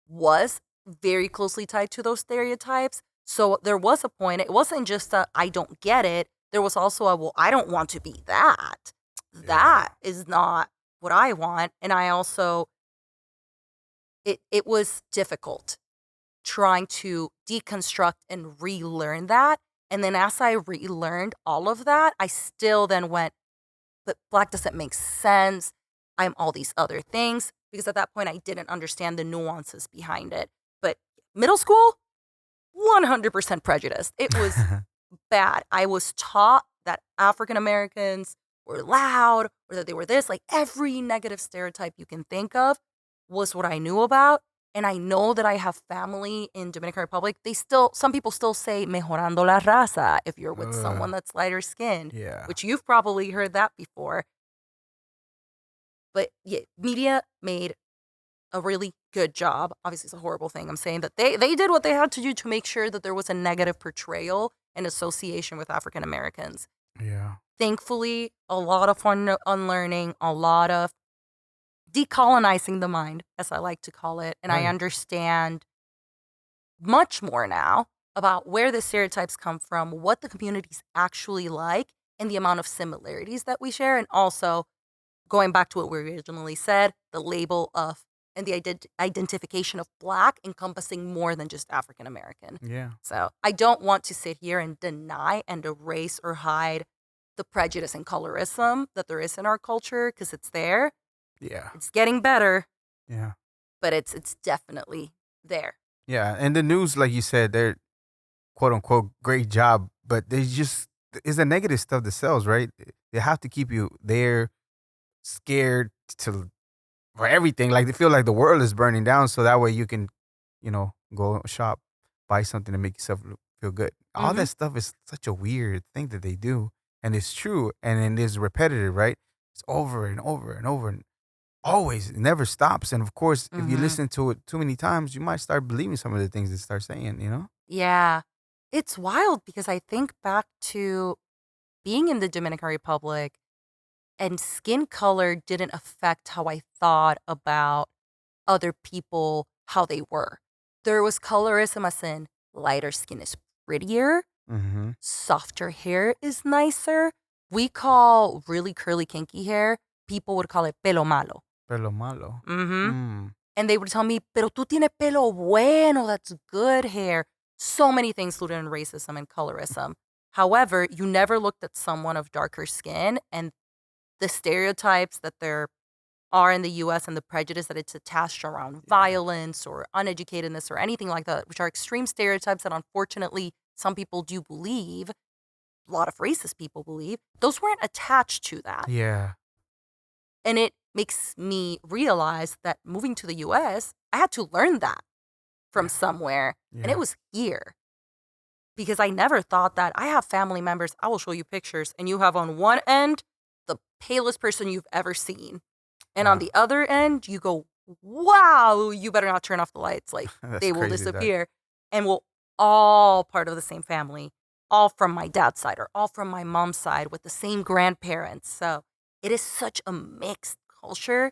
Speaker 2: was very closely tied to those stereotypes. So there was a point, it wasn't just a I don't get it. There was also a, well, I don't want to be that. That is not what I want. And I also, it was difficult trying to deconstruct and relearn that. And then as I relearned all of that, I still then went, but black doesn't make sense. I'm all these other things. Because at that point, I didn't understand the nuances behind it. But middle school, 100% prejudiced. It was bad. I was taught that African Americans were loud or that they were this. Like every negative stereotype you can think of was what I knew about. And I know that I have family in Dominican Republic. Some people still say mejorando la raza if you're with someone that's lighter skinned, which you've probably heard that before. But yeah, media made a really good job. Obviously, it's a horrible thing. I'm saying that they did what they had to do to make sure that there was a negative portrayal and association with African Americans.
Speaker 1: Yeah.
Speaker 2: Thankfully, a lot of unlearning, a lot of decolonizing the mind, as I like to call it. And I understand much more now about where the stereotypes come from, what the community's actually like, and the amount of similarities that we share. And also, going back to what we originally said, the label of and the identification of black encompassing more than just African American.
Speaker 1: Yeah.
Speaker 2: So I don't want to sit here and deny and erase or hide the prejudice and colorism that there is in our culture, because it's there.
Speaker 1: Yeah.
Speaker 2: It's getting better.
Speaker 1: Yeah.
Speaker 2: But it's definitely there.
Speaker 1: Yeah. And the news, like you said, they're quote unquote great job, but they just it's the negative stuff that sells, right? They have to keep you there, scared for everything. Like they feel like the world is burning down, so that way you can, go shop, buy something to make yourself feel good. All that stuff is such a weird thing that they do, and it's true, and it is repetitive, right? It's over and over and over, and always, it never stops. And of course, if you listen to it too many times, you might start believing some of the things they start saying.
Speaker 2: Yeah, it's wild because I think back to being in the Dominican Republic. And skin color didn't affect how I thought about other people, how they were. There was colorism as in lighter skin is prettier, softer hair is nicer. We call really curly, kinky hair, people would call it pelo malo.
Speaker 1: Pelo malo.
Speaker 2: And they would tell me, pero tú tienes pelo bueno, that's good hair. So many things rooted in racism and colorism. However, you never looked at someone of darker skin and the stereotypes that there are in the U.S. and the prejudice that it's attached around violence or uneducatedness or anything like that, which are extreme stereotypes that unfortunately some people do believe, a lot of racist people believe, those weren't attached to that.
Speaker 1: Yeah.
Speaker 2: And it makes me realize that moving to the U.S., I had to learn that from somewhere.
Speaker 1: Yeah.
Speaker 2: And it was here. Because I never thought that. I have family members, I will show you pictures, and you have on one end the palest person you've ever seen. And on the other end, you go, wow, you better not turn off the lights. Like, they will disappear. And we're all part of the same family, all from my dad's side or all from my mom's side with the same grandparents. So it is such a mixed culture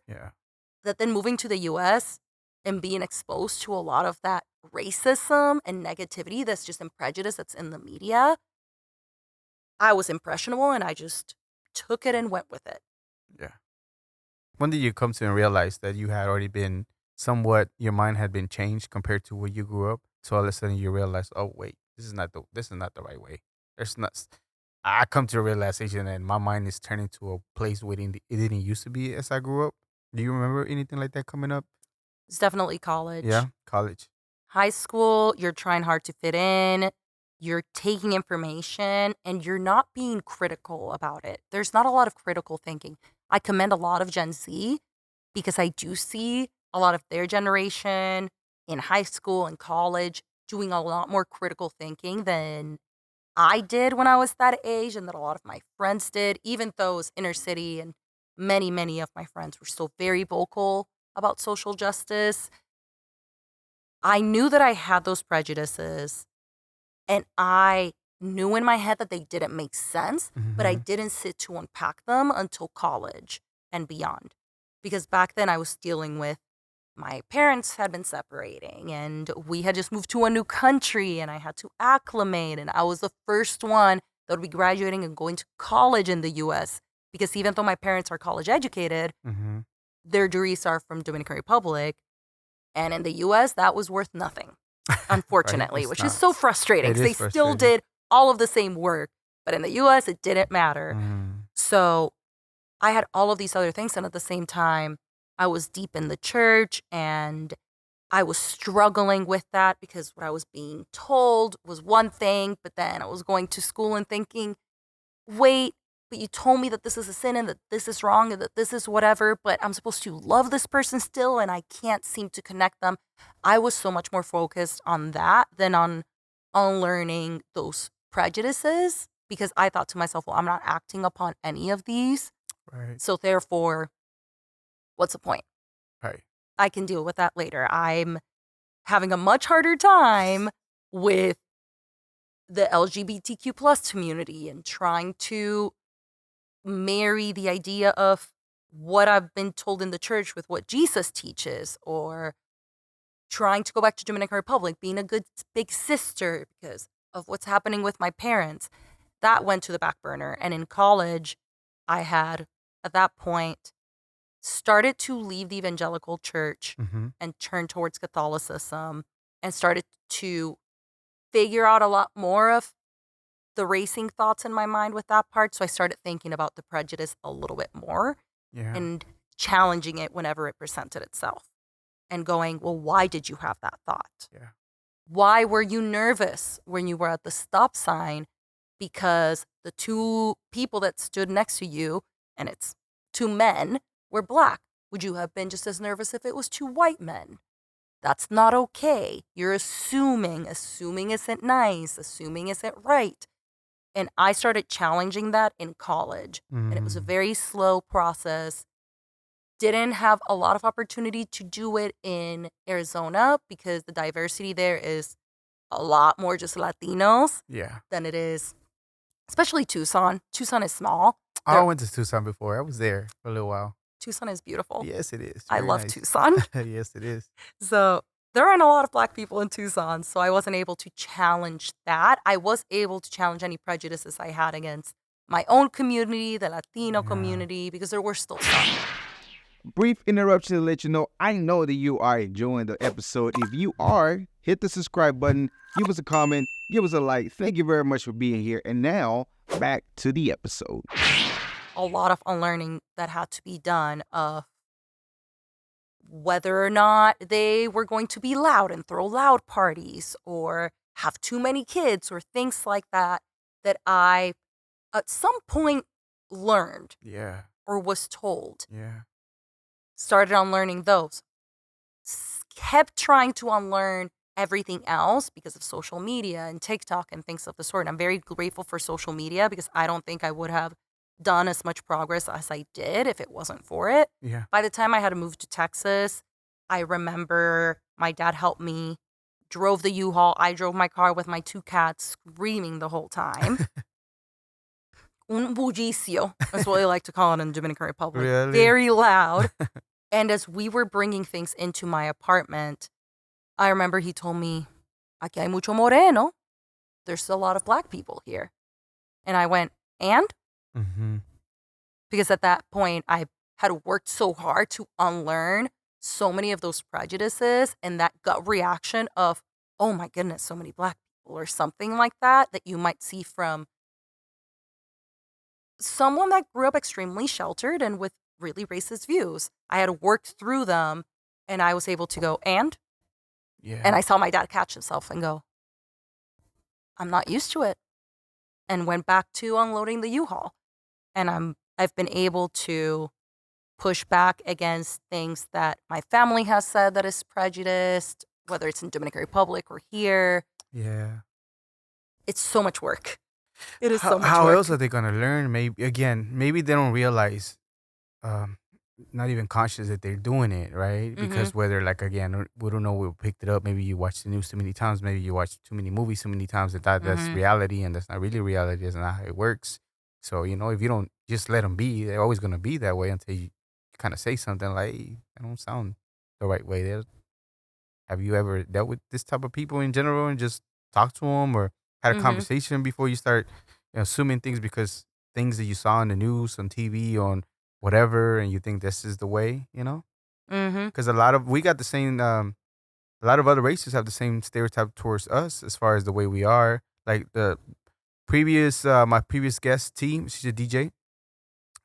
Speaker 2: that then moving to the U.S. and being exposed to a lot of that racism and negativity that's just in prejudice that's in the media, I was impressionable and I just took it and went with it.
Speaker 1: Yeah. When did you come to and realize that you had already been somewhat, your mind had been changed compared to where you grew up? So all of a sudden you realize, oh wait, this is not the right way. I come to a realization that my mind is turning to a place where it didn't used to be as I grew up. Do you remember anything like that coming up?
Speaker 2: It's definitely college.
Speaker 1: Yeah, college.
Speaker 2: High school, you're trying hard to fit in. You're taking information and you're not being critical about it. There's not a lot of critical thinking. I commend a lot of Gen Z because I do see a lot of their generation in high school and college doing a lot more critical thinking than I did when I was that age and that a lot of my friends did, even though it was inner city and many, many of my friends were still very vocal about social justice. I knew that I had those prejudices. And I knew in my head that they didn't make sense, but I didn't sit to unpack them until college and beyond. Because back then I was dealing with my parents had been separating and we had just moved to a new country and I had to acclimate. And I was the first one that would be graduating and going to college in the U.S. Because even though my parents are college educated, their degrees are from Dominican Republic. And in the U.S., that was worth nothing. Unfortunately,
Speaker 1: right?
Speaker 2: Which is so frustrating because they still did all of the same work. But in the U.S., it didn't matter. So I had all of these other things. And at the same time, I was deep in the church and I was struggling with that because what I was being told was one thing, but then I was going to school and thinking, wait, but you told me that this is a sin and that this is wrong and that this is whatever, but I'm supposed to love this person still and I can't seem to connect them. I was so much more focused on that than on unlearning those prejudices because I thought to myself, well, I'm not acting upon any of these.
Speaker 1: Right.
Speaker 2: So therefore, what's the point?
Speaker 1: Right.
Speaker 2: I can deal with that later. I'm having a much harder time with the LGBTQ plus community and trying to marry the idea of what I've been told in the church with what Jesus teaches, or trying to go back to Dominican Republic, being a good big sister because of what's happening with my parents. That went to the back burner. And in college, I had, at that point, started to leave the evangelical church and turn towards Catholicism and started to figure out a lot more of the racing thoughts in my mind with that part. So I started thinking about the prejudice a little bit more and challenging it whenever it presented itself and going, well, why did you have that thought?
Speaker 1: Yeah.
Speaker 2: Why were you nervous when you were at the stop sign? Because the two people that stood next to you, and it's two men, were black. Would you have been just as nervous if it was two white men? That's not okay. You're assuming. Assuming isn't nice. Assuming isn't right. And I started challenging that in college. And it was a very slow process. Didn't have a lot of opportunity to do it in Arizona because the diversity there is a lot more just Latinos than it is, especially Tucson. Tucson is small.
Speaker 1: I went to Tucson before. I was there for a little while.
Speaker 2: Tucson is beautiful.
Speaker 1: Yes, it is.
Speaker 2: I
Speaker 1: Very
Speaker 2: love
Speaker 1: nice.
Speaker 2: Tucson.
Speaker 1: Yes, it is.
Speaker 2: So there aren't a lot of black people in Tucson, so I wasn't able to challenge that. I was able to challenge any prejudices I had against my own community, the Latino community, because there were still some.
Speaker 3: Brief interruption to let you know, I know that you are enjoying the episode. If you are, hit the subscribe button, give us a comment, give us a like. Thank you very much for being here. And now, back to the episode.
Speaker 2: A lot of unlearning that had to be done of whether or not they were going to be loud and throw loud parties or have too many kids or things like that, that I at some point learned or was told. Started unlearning those. Kept trying to unlearn everything else because of social media and TikTok and things of the sort. And I'm very grateful for social media because I don't think I would have done as much progress as I did if it wasn't for it. By the time I had to move to Texas, I remember my dad helped me, drove the U-Haul. I drove my car with my two cats screaming the whole time. Un bullicio, that's what they like to call it in Dominican Republic.
Speaker 1: Really?
Speaker 2: Very loud. And as we were bringing things into my apartment, I remember he told me, aquí hay mucho moreno. There's a lot of black people here. And I went, and? Because at that point, I had worked so hard to unlearn so many of those prejudices and that gut reaction of, oh my goodness, so many black people or something like that, that you might see from someone that grew up extremely sheltered and with really racist views. I had worked through them and I was able to go, and? And I saw my dad catch himself and go, I'm not used to it. And went back to unloading the U-Haul. And I've been able to push back against things that my family has said that is prejudiced, whether it's in Dominican Republic or here. It's so much work. It is so much work.
Speaker 1: How else are they going to learn? Maybe they don't realize, not even conscious that they're doing it, right? Because whether, like, again, we don't know, we picked it up. Maybe you watched the news too many times. Maybe you watched too many movies too many times and thought that's reality, and that's not really reality. That's not how it works. So, if you don't just let them be, they're always going to be that way until you kind of say something like, hey, that don't sound the right way. Have you ever dealt with this type of people in general and just talked to them or had a conversation before you start assuming things because things that you saw in the news, on TV, on whatever, and you think this is the way, Because we got the same, a lot of other races have the same stereotype towards us as far as the way we are. Like my previous guest, T, she's a DJ.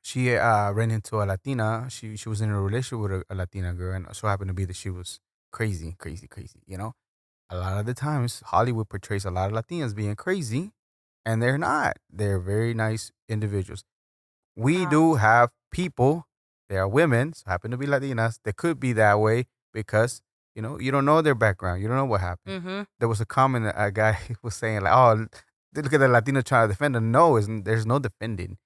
Speaker 1: she ran into a Latina. She was in a relationship with a Latina girl, and so happened to be that she was crazy, crazy, crazy. You know, a lot of the times Hollywood portrays a lot of Latinas being crazy, and they're not. They're very nice individuals. We
Speaker 2: Yeah.
Speaker 1: do have people, they are women, so happen to be Latinas, that could be that way because, you don't know their background. You don't know what happened.
Speaker 2: Mm-hmm.
Speaker 1: There was a comment that a guy was saying, like, oh, look at the Latina trying to defend them. No, there's no defending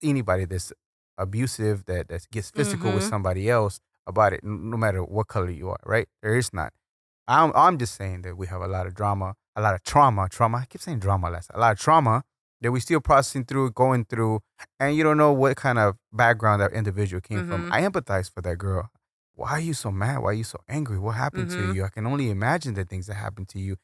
Speaker 1: anybody that's abusive, that gets physical with
Speaker 2: Mm-hmm.
Speaker 1: somebody else about it, no matter what color you are, right? There is not. I'm just saying that we have a lot of drama, a lot of trauma. I keep saying drama less. A lot of trauma that we still processing through, going through, and you don't know what kind of background that individual came from.
Speaker 2: Mm-hmm.
Speaker 1: I empathize for that girl. Why are you so mad? Why are you so angry? What happened to
Speaker 2: Mm-hmm.
Speaker 1: you? I can only imagine the things that happened to you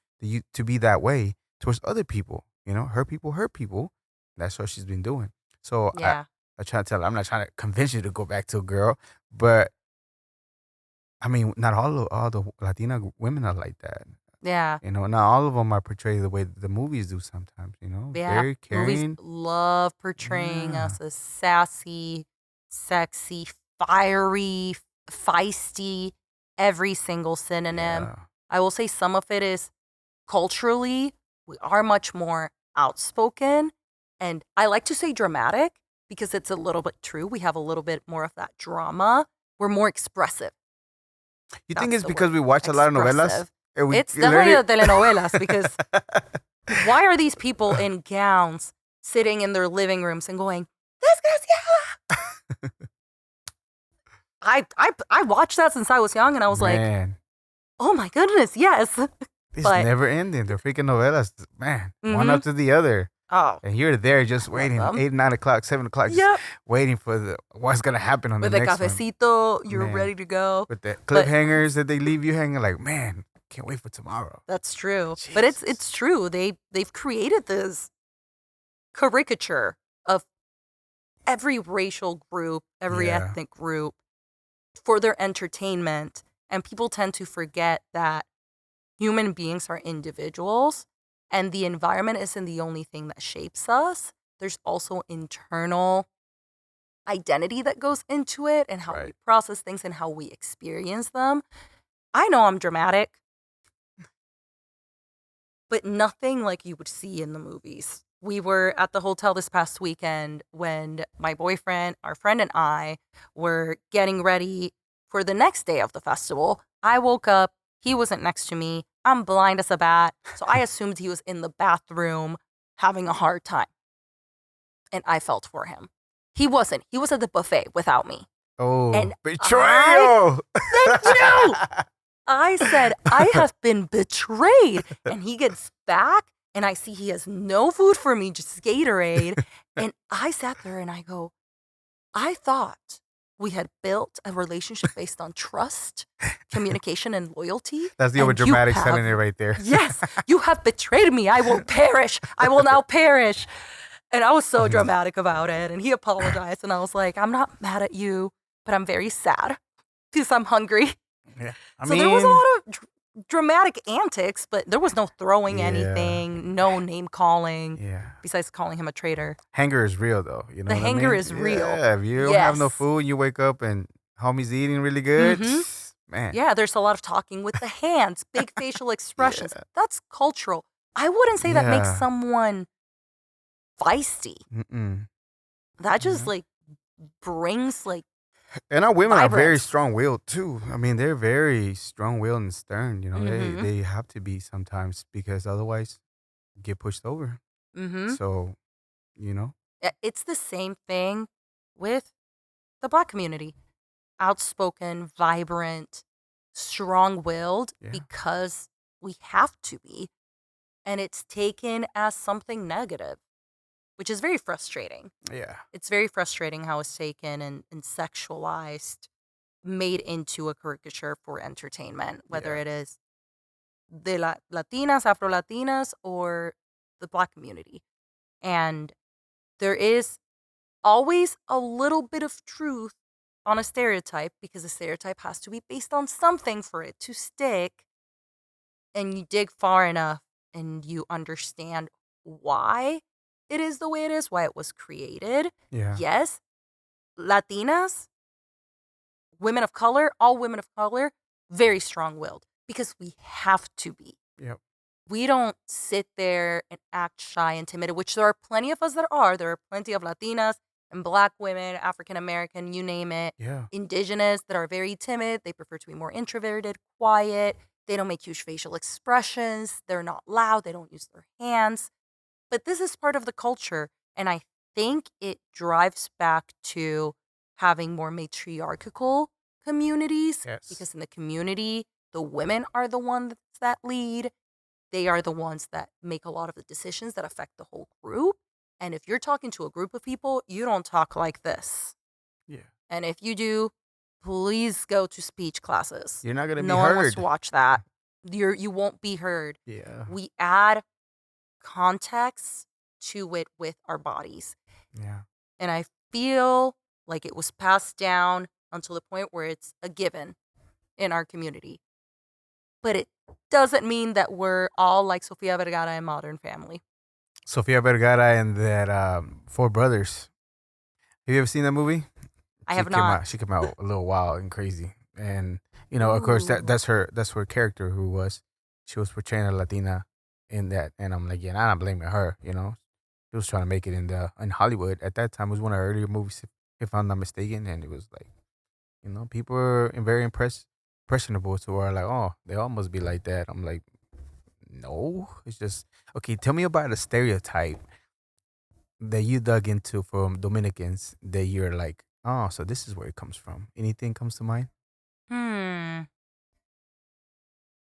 Speaker 1: to be that way towards other people. Hurt people hurt people. That's what she's been doing. So
Speaker 2: Yeah.
Speaker 1: I try to tell her, I'm not trying to convince you to go back to a girl, but I mean, not all the Latina women are like that.
Speaker 2: Yeah.
Speaker 1: Not all of them are portrayed the way that the movies do sometimes.
Speaker 2: Yeah.
Speaker 1: Very
Speaker 2: Movies
Speaker 1: caring.
Speaker 2: love portraying
Speaker 1: Yeah.
Speaker 2: us as sassy, sexy, fiery, feisty, every single synonym.
Speaker 1: Yeah.
Speaker 2: I will say some of it is culturally, we are much more outspoken. And I like to say dramatic because it's a little bit true. We have a little bit more of that drama. We're more expressive.
Speaker 1: You think
Speaker 2: That's
Speaker 1: it's
Speaker 2: the
Speaker 1: because
Speaker 2: word.
Speaker 1: we watch a lot of novelas?
Speaker 2: Expressive.
Speaker 1: And we
Speaker 2: It's definitely
Speaker 1: literally-
Speaker 2: the telenovelas because why are these people in gowns sitting in their living rooms and going, desgraciada? I watched that since I was young and I was like,
Speaker 1: Man,
Speaker 2: oh my goodness, yes.
Speaker 1: it's
Speaker 2: but-
Speaker 1: never ending. The freaking novelas, man, one
Speaker 2: Mhm.
Speaker 1: after the other.
Speaker 2: Oh.
Speaker 1: And you're there just waiting,
Speaker 2: them.
Speaker 1: 8, 9 o'clock, 7 o'clock, just
Speaker 2: Yep.
Speaker 1: waiting for what's going to happen on
Speaker 2: With
Speaker 1: the
Speaker 2: the
Speaker 1: next one.
Speaker 2: cafecito, you're
Speaker 1: Man.
Speaker 2: ready to go.
Speaker 1: With the
Speaker 2: But-
Speaker 1: cliffhangers that they leave you hanging like, man, can't wait for tomorrow.
Speaker 2: That's true. But it's
Speaker 1: Jesus.
Speaker 2: true. They've created this caricature of every racial group, every
Speaker 1: Yeah.
Speaker 2: ethnic group for their entertainment. And people tend to forget that human beings are individuals and the environment isn't the only thing that shapes us. There's also internal identity that goes into it and how we
Speaker 1: Right.
Speaker 2: process things and how we experience them. I know I'm dramatic, but nothing like you would see in the movies. We were at the hotel this past weekend when my boyfriend, our friend, and I were getting ready for the next day of the festival. I woke up, he wasn't next to me. I'm blind as a bat, so I assumed he was in the bathroom having a hard time. And I felt for him. He wasn't. He was at the buffet without me.
Speaker 1: Oh,
Speaker 2: And
Speaker 1: betrayal!
Speaker 2: Thank you! I said, I have been betrayed. And he gets back, and I see he has no food for me, just Gatorade. And I sat there and I go, I thought we had built a relationship based on trust, communication, and loyalty.
Speaker 1: That's the
Speaker 2: and
Speaker 1: over dramatic
Speaker 2: you
Speaker 1: selling it
Speaker 2: have-
Speaker 1: right there.
Speaker 2: Yes, you have betrayed me. I will perish. I will now perish. And I was so dramatic about it. And he apologized. And I was like, I'm not mad at you, but I'm very sad because I'm hungry.
Speaker 1: Yeah. I
Speaker 2: So
Speaker 1: mean,
Speaker 2: there was a lot of dramatic antics, but there was no throwing
Speaker 1: Yeah.
Speaker 2: anything, no name calling,
Speaker 1: yeah.
Speaker 2: besides calling him a traitor.
Speaker 1: Hanger is real, though. You know
Speaker 2: The
Speaker 1: what I
Speaker 2: hanger
Speaker 1: mean?
Speaker 2: is real.
Speaker 1: Yeah, if you don't have no
Speaker 2: Yes.
Speaker 1: food and you wake up and homie's eating really good, man.
Speaker 2: Yeah, there's a lot of talking with the hands, big facial expressions. That's cultural. I wouldn't say that makes
Speaker 1: Yeah.
Speaker 2: someone feisty.
Speaker 1: Mm-mm.
Speaker 2: That just
Speaker 1: Mhm.
Speaker 2: like brings like
Speaker 1: And our women are very
Speaker 2: Vibrance.
Speaker 1: strong-willed too. I mean, they're very strong-willed and stern.
Speaker 2: Mhm.
Speaker 1: They have to be sometimes because otherwise, get pushed over. So,
Speaker 2: It's the same thing with the Black community. Outspoken, vibrant, strong-willed
Speaker 1: Yeah.
Speaker 2: because we have to be. And it's taken as something negative, which is very frustrating.
Speaker 1: yeah,
Speaker 2: It's very frustrating how it's taken and sexualized, made into a caricature for entertainment, whether
Speaker 1: Yeah.
Speaker 2: it is the Latinas, Afro-Latinas, or the Black community. And there is always a little bit of truth on a stereotype because a stereotype has to be based on something for it to stick. And you dig far enough and you understand why it is the way it is, why it was created.
Speaker 1: yeah.
Speaker 2: Yes, Latinas, women of color, all women of color, very strong-willed because we have to be.
Speaker 1: Yep.
Speaker 2: We don't sit there and act shy and timid, which there are plenty of us that are. There are plenty of Latinas and Black women, African-American, you name it.
Speaker 1: Yeah.
Speaker 2: Indigenous that are very timid. They prefer to be more introverted, quiet. They don't make huge facial expressions. They're not loud. They don't use their hands. But this is part of the culture. And I think it drives back to having more matriarchal communities.
Speaker 1: Yes.
Speaker 2: Because in the community, the women are the ones that lead. They are the ones that make a lot of the decisions that affect the whole group. And if you're talking to a group of people, you don't talk like this.
Speaker 1: Yeah.
Speaker 2: And if you do, please go to speech classes.
Speaker 1: You're not gonna be
Speaker 2: No one wants
Speaker 1: heard.
Speaker 2: to watch that. You won't be heard.
Speaker 1: Yeah.
Speaker 2: We add context to it with our bodies.
Speaker 1: Yeah.
Speaker 2: And I feel like it was passed down until the point where it's a given in our community. But it doesn't mean that we're all like Sofia Vergara in Modern Family.
Speaker 1: Sofia Vergara and that Four Brothers. Have you ever seen that movie?
Speaker 2: I have not.
Speaker 1: She came out a little wild and crazy, and of course that's her character she was portraying a Latina in that, and I'm like, yeah, I'm not blaming her. She was trying to make it in Hollywood at that time. It was one of her earlier movies, if I'm not mistaken, and it was like, people were very impressionable to where like, oh, they all must be like that. I'm like, no, it's just okay. Tell me about a stereotype that you dug into from Dominicans that you're like, oh, so this is where it comes from. Anything comes to mind?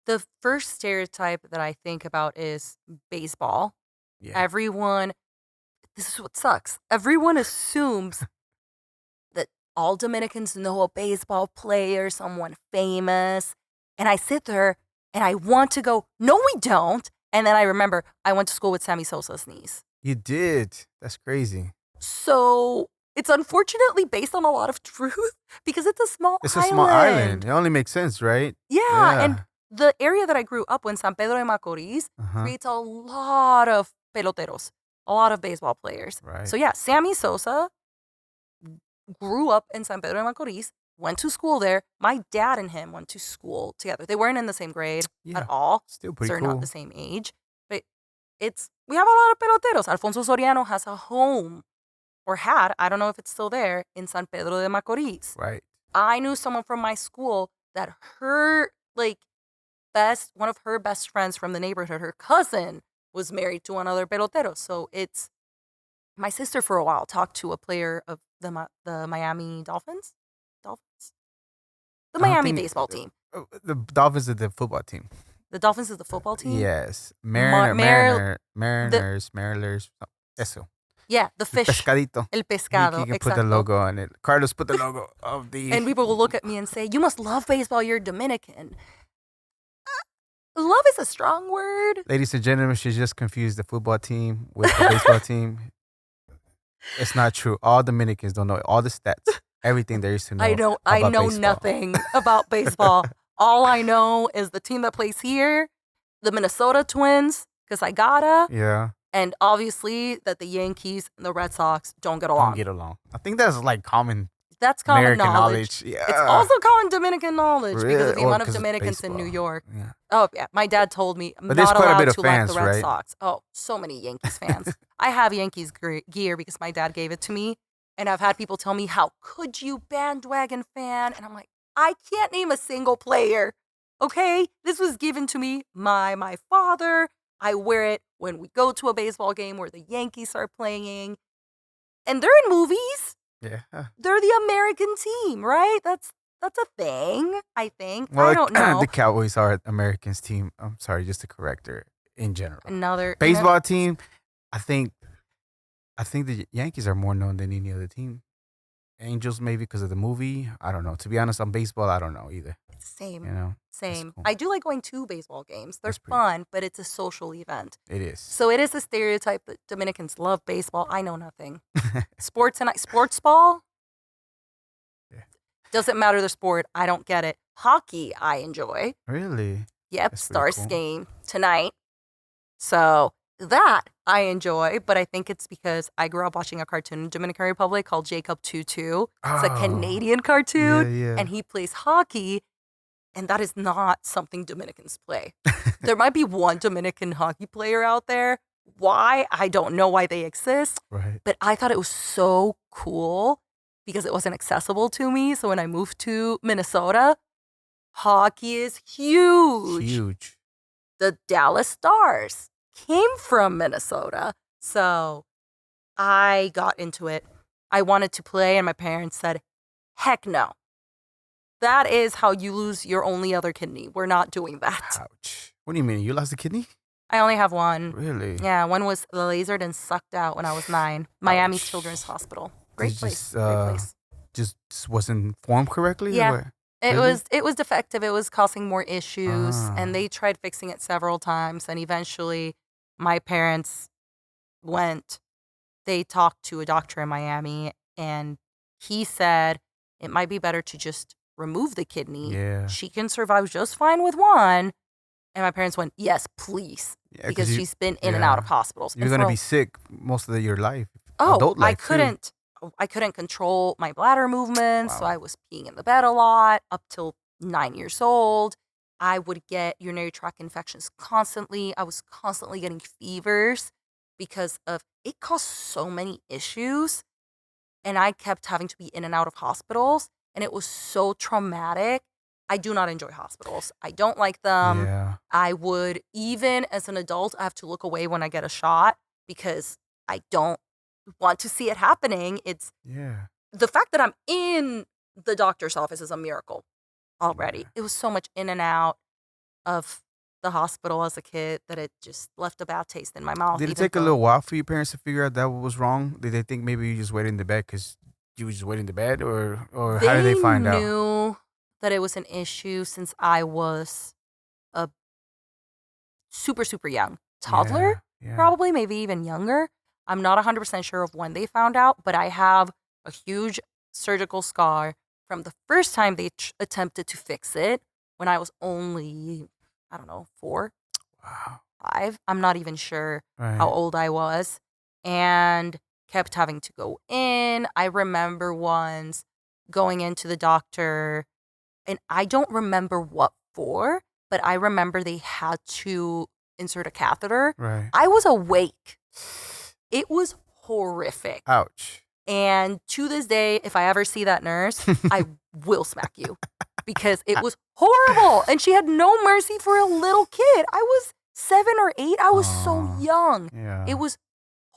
Speaker 2: The first stereotype that I think about is baseball.
Speaker 1: Yeah.
Speaker 2: This is what sucks. Everyone assumes that all Dominicans know a baseball player, someone famous. And I sit there and I want to go, no, we don't. And then I remember I went to school with Sammy Sosa's niece.
Speaker 1: You did. That's crazy.
Speaker 2: So it's unfortunately based on a lot of truth because it's a small island.
Speaker 1: It's a small island. It only makes sense, right?
Speaker 2: Yeah. And the area that I grew up in, San Pedro de Macorís, creates a lot of peloteros, a lot of baseball players.
Speaker 1: Right.
Speaker 2: So yeah, Sammy Sosa grew up in San Pedro de Macorís, went to school there. My dad and him went to school together. They weren't in the same grade at all.
Speaker 1: Still pretty
Speaker 2: so they're
Speaker 1: cool.
Speaker 2: not the same age. But we have a lot of peloteros. Alfonso Soriano has a home, or had, I don't know if it's still there, in San Pedro de Macorís.
Speaker 1: Right.
Speaker 2: I knew someone from my school that one of her best friends from the neighborhood, her cousin, was married to another pelotero. So it's my sister for a while talked to a player of the Miami Dolphins. The Miami baseball team.
Speaker 1: The Dolphins are the football team.
Speaker 2: The Dolphins is the football team?
Speaker 1: Yes. Mariners. Eso.
Speaker 2: Yeah, the fish.
Speaker 1: Pescadito.
Speaker 2: El pescado.
Speaker 1: You can put the logo on it. Carlos put the logo of the...
Speaker 2: And people will look at me and say, you must love baseball, you're Dominican. Love is a strong word.
Speaker 1: Ladies and gentlemen, she just confused the football team with the baseball team. It's not true. All Dominicans don't know all the stats, everything there is to know.
Speaker 2: I know
Speaker 1: baseball.
Speaker 2: Nothing about baseball. All I know is the team that plays here, the Minnesota Twins, because I gotta.
Speaker 1: Yeah.
Speaker 2: And obviously that the Yankees and the Red Sox don't get along.
Speaker 1: I think that's like common.
Speaker 2: That's common
Speaker 1: American
Speaker 2: knowledge.
Speaker 1: Yeah.
Speaker 2: It's also common Dominican knowledge
Speaker 1: Really?
Speaker 2: because of the amount of
Speaker 1: 'cause
Speaker 2: Dominicans in
Speaker 1: baseball.
Speaker 2: New York.
Speaker 1: Yeah.
Speaker 2: Oh, yeah. My dad told me I'm
Speaker 1: But there's
Speaker 2: not
Speaker 1: quite a
Speaker 2: allowed
Speaker 1: bit of
Speaker 2: to like
Speaker 1: fans,
Speaker 2: the Red
Speaker 1: right?
Speaker 2: Sox. Oh, so many Yankees fans. I have Yankees gear because my dad gave it to me. And I've had people tell me, how could you bandwagon fan? And I'm like, I can't name a single player. Okay? This was given to me by my father. I wear it when we go to a baseball game where the Yankees are playing. And they're in movies.
Speaker 1: Yeah.
Speaker 2: They're the American team, right? That's a thing, I think.
Speaker 1: Well,
Speaker 2: I don't know.
Speaker 1: The Cowboys are Americans team. I'm sorry, just to correct her in general.
Speaker 2: Another
Speaker 1: Baseball team, I think the Yankees are more known than any other team. Angels maybe because of the movie. I don't know. To be honest, on baseball, I don't know either.
Speaker 2: Same.
Speaker 1: Same. Cool.
Speaker 2: I do like going to baseball games. They're
Speaker 1: That's pretty
Speaker 2: fun, but it's a social event.
Speaker 1: It is.
Speaker 2: So it is a stereotype that Dominicans love baseball. I know nothing. Sports ball?
Speaker 1: Yeah.
Speaker 2: Doesn't matter the sport. I don't get it. Hockey, I enjoy.
Speaker 1: Really?
Speaker 2: Yep,
Speaker 1: That's pretty
Speaker 2: Stars
Speaker 1: cool.
Speaker 2: game tonight. So that I enjoy, but I think it's because I grew up watching a cartoon in Dominican Republic called Jacob Tutu. It's a Canadian cartoon,
Speaker 1: Yeah.
Speaker 2: and he plays hockey, and that is not something Dominicans play. There might be one Dominican hockey player out there. Why? I don't know why they exist,
Speaker 1: Right.
Speaker 2: but I thought it was so cool because it wasn't accessible to me. So when I moved to Minnesota, hockey is huge.
Speaker 1: Huge.
Speaker 2: The Dallas Stars came from Minnesota. So I got into it. I wanted to play, and my parents said, heck no. That is how you lose your only other kidney. We're not doing that.
Speaker 1: Ouch. What do you mean? You lost a kidney?
Speaker 2: I only have one.
Speaker 1: Really?
Speaker 2: Yeah, one was lasered and sucked out when I was 9. Miami
Speaker 1: Ouch.
Speaker 2: Children's Hospital. Great
Speaker 1: It
Speaker 2: place.
Speaker 1: just,
Speaker 2: Great place.
Speaker 1: Just wasn't formed correctly? or
Speaker 2: Yeah.
Speaker 1: what?
Speaker 2: It
Speaker 1: Really?
Speaker 2: was defective. It was causing more issues,
Speaker 1: Ah.
Speaker 2: and they tried fixing it several times. And eventually, my parents went. They talked to a doctor in Miami, and he said it might be better to just remove the kidney.
Speaker 1: Yeah.
Speaker 2: She can survive just fine with one. And my parents went, yes, please,
Speaker 1: Yeah,
Speaker 2: because
Speaker 1: you,
Speaker 2: she's been in and out of
Speaker 1: yeah.
Speaker 2: hospitals.
Speaker 1: You're
Speaker 2: And
Speaker 1: gonna
Speaker 2: for
Speaker 1: be sick most of your life.
Speaker 2: Oh,
Speaker 1: Adult life too.
Speaker 2: I couldn't control my bladder movements, so
Speaker 1: Wow.
Speaker 2: I was peeing in the bed a lot up till 9 years old. I would get urinary tract infections constantly. I was constantly getting fevers because of it caused so many issues, and I kept having to be in and out of hospitals, and it was so traumatic. I do not enjoy hospitals. I don't like
Speaker 1: Yeah.
Speaker 2: I would, even as an adult, I have to look away when I get a shot because I don't want to see it happening. It's
Speaker 1: Yeah.
Speaker 2: the fact that I'm in the doctor's office is a miracle already.
Speaker 1: Yeah.
Speaker 2: It was so much in and out of the hospital as a kid that it just left a bad taste in my mouth.
Speaker 1: Did it
Speaker 2: even
Speaker 1: take a
Speaker 2: though
Speaker 1: little while for your parents to figure out that what was wrong? Did they think maybe you just waited in the bed because you were just waiting in the bed, or how did they find out?
Speaker 2: They knew that it was an issue since I was a super, super young toddler.
Speaker 1: Yeah.
Speaker 2: Probably, maybe even younger. I'm not 100% sure of when they found out, but I have a huge surgical scar from the first time they attempted to fix it when I was only, I don't know, 4,
Speaker 1: Wow.
Speaker 2: 5. I'm not even sure
Speaker 1: Right.
Speaker 2: how old I was, and kept having to go in. I remember once going into the doctor, and I don't remember what for, but I remember they had to insert a catheter.
Speaker 1: Right.
Speaker 2: I was awake. It was horrific.
Speaker 1: Ouch.
Speaker 2: And to this day, if I ever see that nurse, I will smack you because it was horrible. And she had no mercy for a little kid. I was 7 or 8. I was so
Speaker 1: Aw.
Speaker 2: young.
Speaker 1: Yeah.
Speaker 2: It was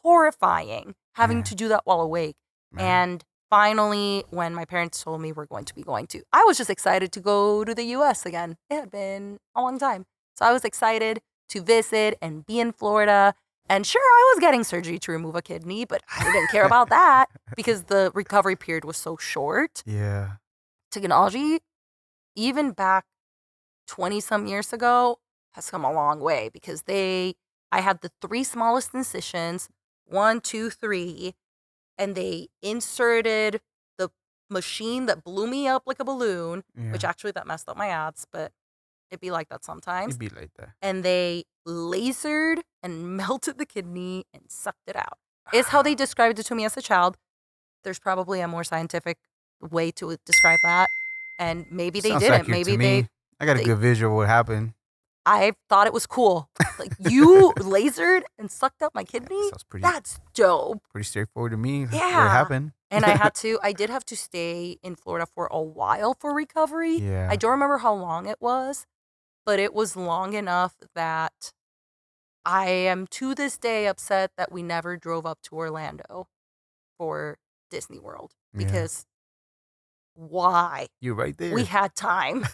Speaker 2: horrifying having
Speaker 1: Man.
Speaker 2: to do that while awake.
Speaker 1: Man.
Speaker 2: And finally, when my parents told me we're going to be going to, I was just excited to go to the US again. It had been a long time. So I was excited to visit and be in Florida. And sure, I was getting surgery to remove a kidney, but I didn't care about that because the recovery period was so short.
Speaker 1: Yeah.
Speaker 2: Technology, even back 20 some years ago, has come a long way because I had the 3 smallest incisions, 1, 2, 3, and they inserted the machine that blew me up like a balloon,
Speaker 1: Yeah.
Speaker 2: which actually that messed up my abs, but it'd be like that sometimes.
Speaker 1: It'd be like that.
Speaker 2: And they lasered and melted the kidney and sucked it out. Is how they described it to me as a child. There's probably a more scientific way to describe that. And maybe they
Speaker 1: Sounds
Speaker 2: didn't.
Speaker 1: accurate
Speaker 2: Maybe
Speaker 1: to me. I got a
Speaker 2: they-
Speaker 1: good visual of what happened.
Speaker 2: I thought it was cool. Like, you lasered and sucked out my kidney?
Speaker 1: Sounds pretty
Speaker 2: That's dope.
Speaker 1: pretty straightforward to me. What
Speaker 2: Yeah.
Speaker 1: happened?
Speaker 2: And I did have to stay in Florida for a while for recovery.
Speaker 1: Yeah.
Speaker 2: I don't remember how long it was, but it was long enough that I am to this day upset that we never drove up to Orlando for Disney World
Speaker 1: Yeah.
Speaker 2: because why?
Speaker 1: You're right there.
Speaker 2: We had time.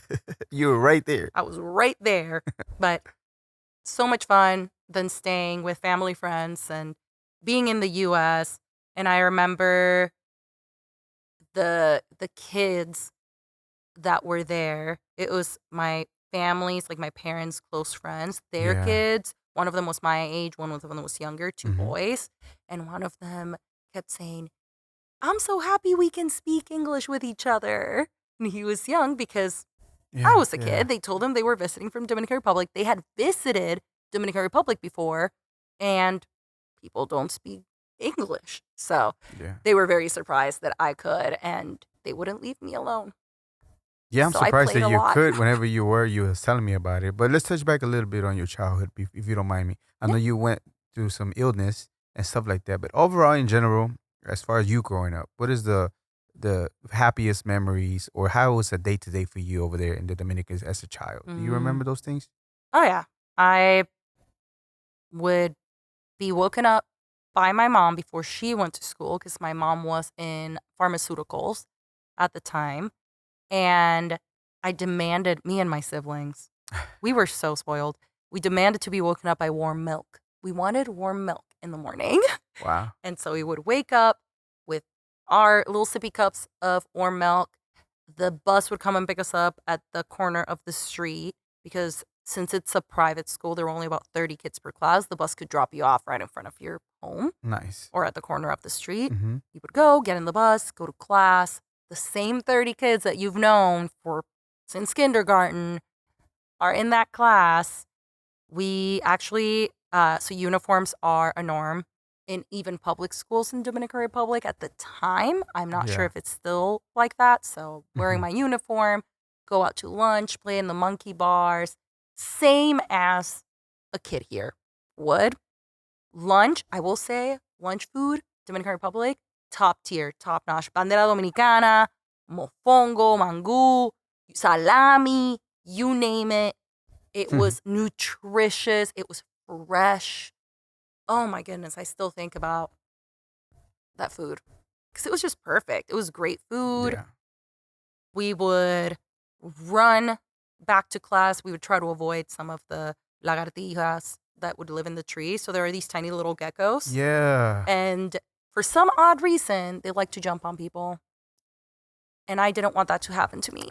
Speaker 1: You were right there.
Speaker 2: I was right there, but so much fun than staying with family friends and being in the US. And I remember the kids that were there. It was my family's, like my parents' close friends, their
Speaker 1: Yeah.
Speaker 2: kids. One of them was my age, one of them was younger, 2
Speaker 1: Mhm.
Speaker 2: boys. And one of them kept saying, I'm so happy we can speak English with each other. And he was young because I was a
Speaker 1: yeah.
Speaker 2: kid. They told him they were visiting from Dominican Republic. They had visited Dominican Republic before, and people don't speak English. So
Speaker 1: Yeah.
Speaker 2: they were very surprised that I could, and they wouldn't leave me alone.
Speaker 1: Yeah, I'm
Speaker 2: So I
Speaker 1: surprised
Speaker 2: played
Speaker 1: that
Speaker 2: a
Speaker 1: you
Speaker 2: lot.
Speaker 1: could whenever you was telling me about it. But let's touch back a little bit on your childhood, if you don't mind me. I know you went through some illness and stuff like that, but overall, in general, as far as you growing up, what is the happiest memories, or how was a day to day for you over there in the Dominicans as a child? Do you remember those things?
Speaker 2: Oh, yeah. I would be woken up by my mom before she went to school because my mom was in pharmaceuticals at the time. And I demanded, me and my siblings, we were so spoiled. We demanded to be woken up by warm milk. We wanted warm milk in the morning.
Speaker 1: Wow.
Speaker 2: And so we would wake up with our little sippy cups of warm milk. The bus would come and pick us up at the corner of the street because since it's a private school, there were only about 30 kids per class. The bus could drop you off right in front of your home
Speaker 1: Nice.
Speaker 2: or at the corner of the street.
Speaker 1: Mm-hmm.
Speaker 2: You would go, get in the bus, go to class. The same 30 kids that you've known since kindergarten are in that class. We actually, so uniforms are a norm in even public schools in Dominican Republic at the time. I'm not sure if it's still like that. So wearing my uniform, go out to lunch, play in the monkey bars, same as a kid here would. Lunch, I will say, lunch food, Dominican Republic, top tier, top notch. Bandera Dominicana, mofongo, mangú, salami, you name it. It was nutritious. It was fresh. Oh my goodness, I still think about that food because it was just perfect. It was great food.
Speaker 1: Yeah.
Speaker 2: We would run back to class. We would try to avoid some of the lagartijas that would live in the trees. So there are these tiny little geckos.
Speaker 1: Yeah.
Speaker 2: And for some odd reason, they like to jump on people. And I didn't want that to happen to me.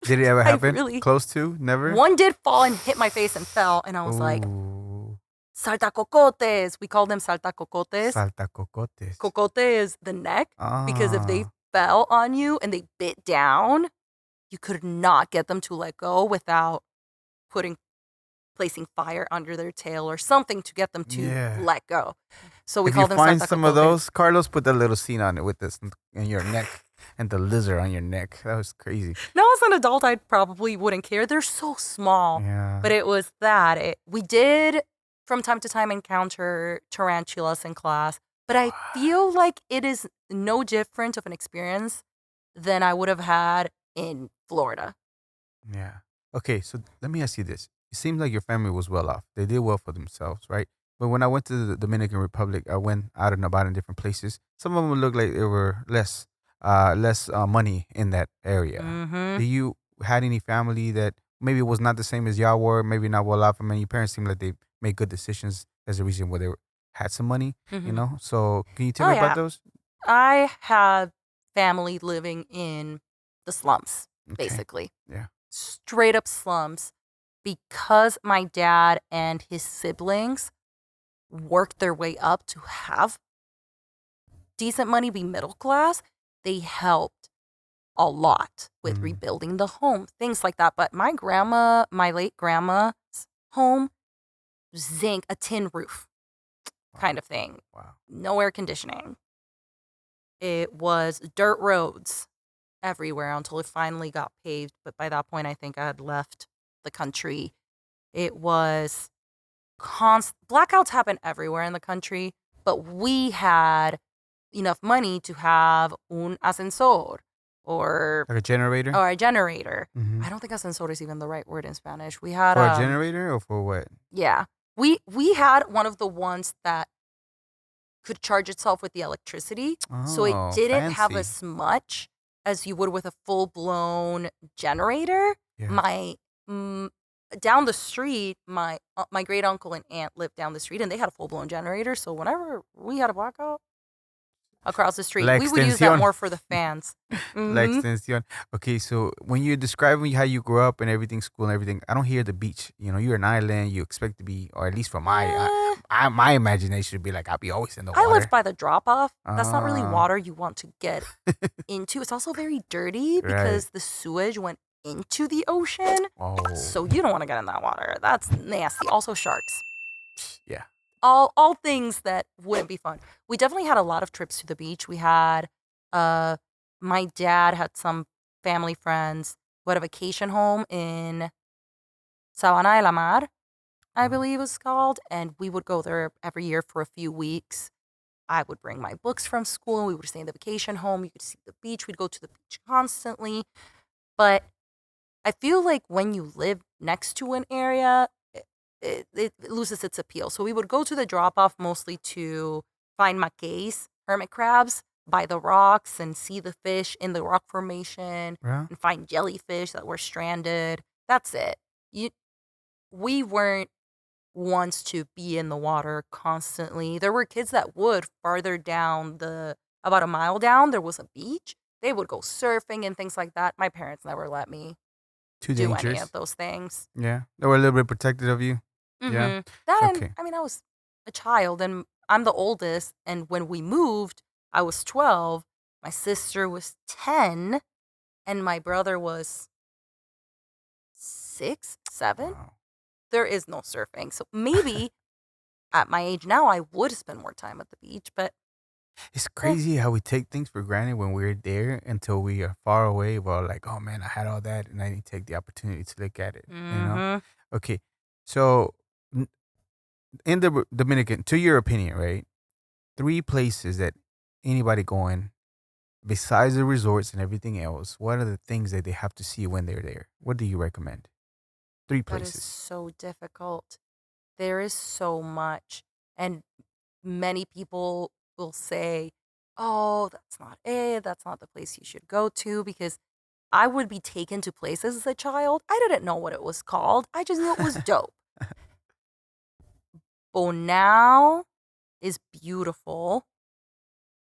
Speaker 1: Did it ever happen?
Speaker 2: really-
Speaker 1: Close to? Never?
Speaker 2: One did fall and hit my face and fell. And I was like,
Speaker 1: Ooh.
Speaker 2: saltacocotes. We call them saltacocotes.
Speaker 1: Saltacocotes.
Speaker 2: Cocote is the neck. Because if they
Speaker 1: Ah.
Speaker 2: fell on you and they bit down, you could not get them to let go without placing fire under their tail or something to get them to let go. So we
Speaker 1: If
Speaker 2: call
Speaker 1: you
Speaker 2: them
Speaker 1: find some of
Speaker 2: saltacocotes.
Speaker 1: those, Carlos, put that little scene on it with this in your neck and the lizard on your neck. That was crazy.
Speaker 2: Now as an adult, I probably wouldn't care. They're so small.
Speaker 1: Yeah.
Speaker 2: But it was that. We did from time to time encounter tarantulas in class, but I feel like it is no different of an experience than I would have had in Florida.
Speaker 1: Yeah. Okay, so let me ask you this. It seems like your family was well off. They did well for themselves, right? But when I went to the Dominican Republic, I went out and about in different places. Some of them would look like there were less money in that area.
Speaker 2: Mm-hmm.
Speaker 1: Do you had any family that maybe was not the same as y'all were, maybe not well off? I mean, your parents seem like they made good decisions as a reason why they had some money, you know? So can you tell me about those?
Speaker 2: I had family living in the slums, basically.
Speaker 1: Yeah.
Speaker 2: Straight up slums. Because my dad and his siblings worked their way up to have decent money, be middle class, they helped a lot with rebuilding the home, things like that. But my late grandma's home, zinc, a tin roof kind of thing.
Speaker 1: Wow.
Speaker 2: No air conditioning. It was dirt roads everywhere until it finally got paved. But by that point, I think I had left the country. It was blackouts happen everywhere in the country, but we had enough money to have un ascensor or
Speaker 1: Like a generator?
Speaker 2: a generator.
Speaker 1: Mhm.
Speaker 2: I don't think ascensor is even the right word in Spanish. We had
Speaker 1: For a generator or for what?
Speaker 2: Yeah. We had one of the ones that could charge itself with the electricity. So it
Speaker 1: Oh,
Speaker 2: didn't have
Speaker 1: fancy.
Speaker 2: as much as you would with a full-blown generator.
Speaker 1: Yeah.
Speaker 2: Down the street, my great uncle and aunt lived down the street, and they had a full-blown generator. So whenever we had a blackout across the street,
Speaker 1: La
Speaker 2: we would use that
Speaker 1: extensión.
Speaker 2: more for the fans.
Speaker 1: La
Speaker 2: Mhm.
Speaker 1: extensión. Okay, so when you're describing how you grew up and everything, school and everything, I don't hear the beach. You know, you're an island. You expect to be, or at least from my imagination, would be like I'll be always in the
Speaker 2: I
Speaker 1: water.
Speaker 2: lived by the drop-off. That's not really
Speaker 1: Ah.
Speaker 2: water you want to get into. It's also very dirty because the sewage went into the ocean.
Speaker 1: Oh,
Speaker 2: So you don't want to get in that water. That's nasty. Also sharks.
Speaker 1: yeah.
Speaker 2: all things that wouldn't be fun. We definitely had a lot of trips to the beach. We had, my dad had some family friends who had a vacation home in Sabana de la Mar, I believe it was called, and we would go there every year for a few weeks. I would bring my books from school. We would stay in the vacation home. You could see the beach. We'd go to the beach constantly. But I feel like when you live next to an area, it loses its appeal. So we would go to the drop off mostly to find macays, hermit crabs, by the rocks and see the fish in the rock formation
Speaker 1: Yeah.
Speaker 2: and find jellyfish that were stranded. That's it. We weren't ones to be in the water constantly. There were kids that would farther down about a mile down, there was a beach. They would go surfing and things like that. My parents never let me
Speaker 1: Too
Speaker 2: do
Speaker 1: dangerous.
Speaker 2: any of those things.
Speaker 1: Yeah. They were a little bit protective of you. Yeah.
Speaker 2: That
Speaker 1: Okay.
Speaker 2: and I mean, I was a child and I'm the oldest. And when we moved, I was 12. My sister was 10, and my brother was 6, 7.
Speaker 1: Wow.
Speaker 2: There is no surfing, so maybe at my age now, I would spend more time at the beach. But
Speaker 1: It's crazy how we take things for granted when we're there until we are far away. Well, like, oh man, I had all that and I didn't take the opportunity to look at it. You know?
Speaker 2: mhm.
Speaker 1: Okay. So in the Dominican, to your opinion, right? 3 places that anybody going besides the resorts and everything else, what are the things that they have to see when they're there? What do you recommend? 3
Speaker 2: That is
Speaker 1: places.
Speaker 2: so difficult. There is so much. And many people will say, oh, that's not it. That's not the place you should go to. Because I would be taken to places as a child. I didn't know what it was called. I just knew it was dope. Bonao is beautiful.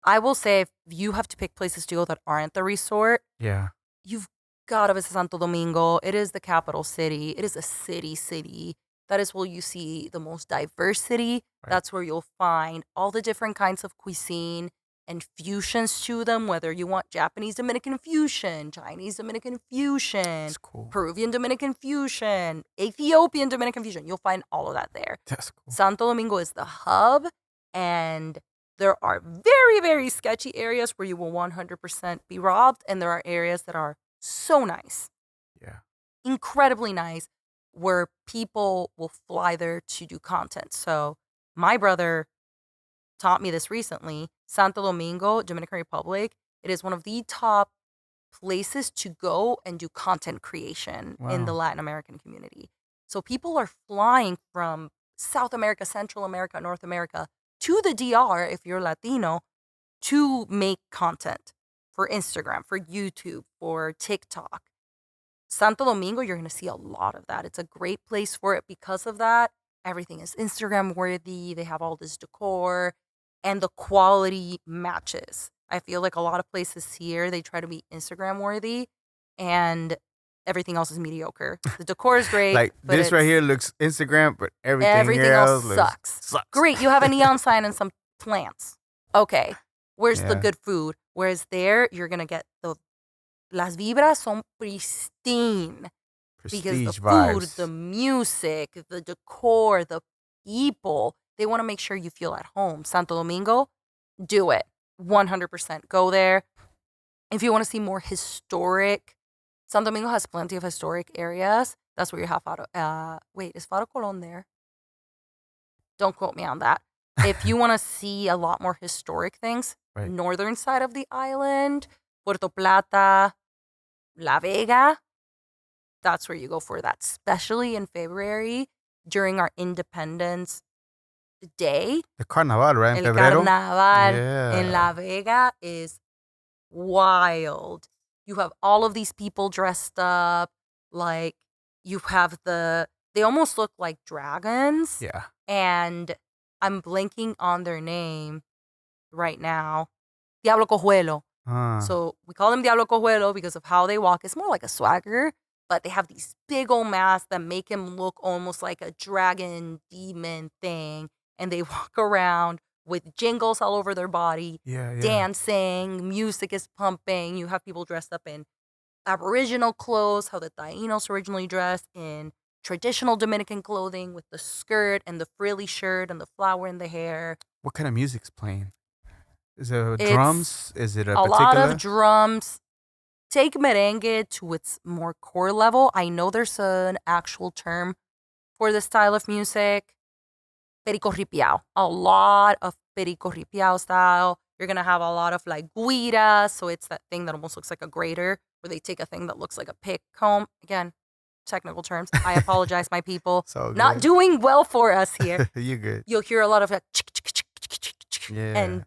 Speaker 2: I will say, if you have to pick places to go that aren't the resort,
Speaker 1: Yeah.
Speaker 2: you've got to visit Santo Domingo. It is the capital city. It is a city. That is where you see the most diversity.
Speaker 1: Right.
Speaker 2: That's where you'll find all the different kinds of cuisine and fusions to them, whether you want Japanese Dominican fusion, Chinese Dominican fusion,
Speaker 1: That's cool.
Speaker 2: Peruvian Dominican fusion, Ethiopian Dominican fusion. You'll find all of that there.
Speaker 1: That's cool.
Speaker 2: Santo Domingo is the hub, and there are very, very sketchy areas where you will 100% be robbed, and there are areas that are so nice,
Speaker 1: Yeah.
Speaker 2: incredibly nice, where people will fly there to do content. So my brother taught me this recently. Santo Domingo, Dominican Republic, it is one of the top places to go and do content creation in the
Speaker 1: Wow.
Speaker 2: Latin American community. So people are flying from South America, Central America, North America to the DR, if you're Latino, to make content for Instagram, for YouTube, for TikTok. Santo Domingo, you're going to see a lot of that. It's a great place for it because of that. Everything is Instagram worthy. They have all this decor and the quality matches. I feel like a lot of places here, they try to be Instagram worthy and everything else is mediocre. The decor is great.
Speaker 1: Like
Speaker 2: but
Speaker 1: this right
Speaker 2: it's-
Speaker 1: here looks Instagram, but everything
Speaker 2: else
Speaker 1: looks
Speaker 2: sucks. Great, you have a neon sign and some plants. Okay, where's the
Speaker 1: Yeah.
Speaker 2: good food? Whereas there, you're going to get las vibras son pristine. Because the
Speaker 1: Prestige
Speaker 2: food,
Speaker 1: vibes.
Speaker 2: the music, the decor, the people, they want to make sure you feel at home. Santo Domingo, do it. 100% go there. If you want to see more historic, Santo Domingo has plenty of historic areas. That's where you have wait, is Faro Colón there? Don't quote me on that. If you want to see a lot more historic things,
Speaker 1: Right.
Speaker 2: northern side of the island, Puerto Plata, La Vega, that's where you go for that, especially in February during our Independence Day.
Speaker 1: The carnaval, right? In
Speaker 2: El
Speaker 1: febrero?
Speaker 2: Carnaval
Speaker 1: Yeah.
Speaker 2: in La Vega is wild. You have all of these people dressed up. Like, you have they almost look like dragons.
Speaker 1: Yeah.
Speaker 2: And I'm blanking on their name right now. Diablo Cojuelo. So we call them Diablo Cojuelo because of how they walk. It's more like a swagger, but they have these big old masks that make him look almost like a dragon demon thing. And they walk around with jingles all over their body,
Speaker 1: Yeah.
Speaker 2: dancing, music is pumping. You have people dressed up in Aboriginal clothes, how the Tainos originally dressed in traditional Dominican clothing with the skirt and the frilly shirt and the flower in the hair.
Speaker 1: What kind of music's playing? Is it
Speaker 2: It's
Speaker 1: drums? Is it a
Speaker 2: a lot
Speaker 1: particular?
Speaker 2: of drums. Take merengue to its more core level. I know there's an actual term for this style of music. Perico ripiao. A lot of perico ripiao style. You're going to have a lot of like guira. So it's that thing that almost looks like a grater where they take a thing that looks like a pick comb. Again, technical terms. I apologize, my people.
Speaker 1: So
Speaker 2: Not
Speaker 1: good.
Speaker 2: doing well for us here.
Speaker 1: You're good.
Speaker 2: You'll hear a lot of like
Speaker 1: Yeah.
Speaker 2: and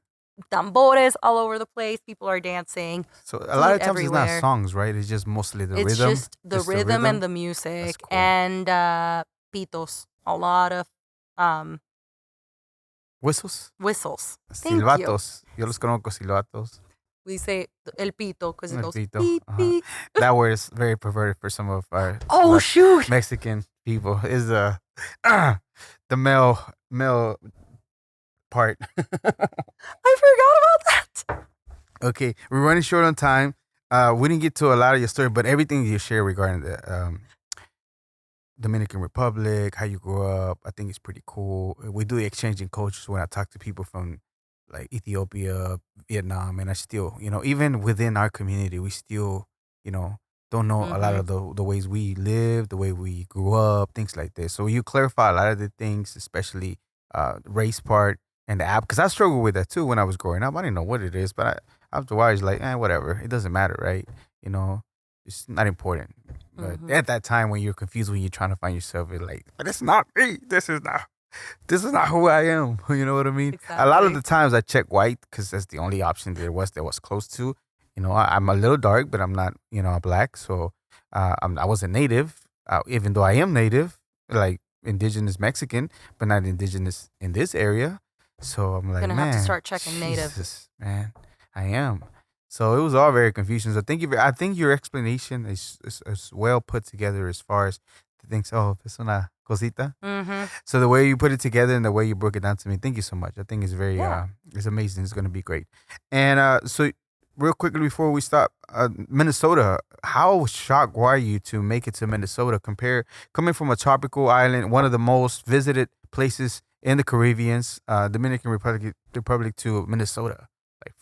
Speaker 2: tambores all over the place. People are dancing.
Speaker 1: So a lot of times it's
Speaker 2: everywhere.
Speaker 1: not songs, right? It's just mostly the
Speaker 2: It's
Speaker 1: rhythm.
Speaker 2: just the rhythm and the music
Speaker 1: cool.
Speaker 2: and pitos. A lot of
Speaker 1: Whistles.
Speaker 2: whistles. Thank you.
Speaker 1: Silbatos. Yo los conozco silbatos.
Speaker 2: We say el pito because it
Speaker 1: El
Speaker 2: goes
Speaker 1: pito,
Speaker 2: beep, beep.
Speaker 1: That word is very perverted for some of our
Speaker 2: Oh, shoot.
Speaker 1: Mexican people. Is the male part.
Speaker 2: I forgot about that.
Speaker 1: Okay, we're running short on time. We didn't get to a lot of your story, but everything you share regarding the Dominican Republic, how you grew up, I think it's pretty cool. We do the exchanging cultures when I talk to people from like Ethiopia, Vietnam, and I still, even within our community, we still, don't know a lot of the ways we live, the way we grew up, things like this. So you clarify a lot of the things, especially race part and the app, because I struggled with that too when I was growing up. I didn't know what it is, but after a while, it's like, whatever. It doesn't matter, right? It's not important. But at that time, when you're confused, when you're trying to find yourself, it's like, but it's not me. This is not who I am. You know what I mean?
Speaker 2: Exactly.
Speaker 1: A lot of the times I check white because that's the only option there was close to. I'm a little dark, but I'm not, black. So I wasn't native, even though I am native, like indigenous Mexican, but not indigenous in this area. So I'm like,
Speaker 2: Gonna
Speaker 1: man,
Speaker 2: have to start checking native.
Speaker 1: Jesus, man, I am. So it was all very confusing. So I think your explanation is well put together as far as the things. Oh, es una cosita. So the way you put it together and the way you broke it down to me, thank you so much. I think it's very, it's amazing. It's going to be great. And so real quickly before we stop, Minnesota, how shocked were you to make it to Minnesota? Coming from a tropical island, one of the most visited places in the Caribbean, Dominican Republic to Minnesota. Like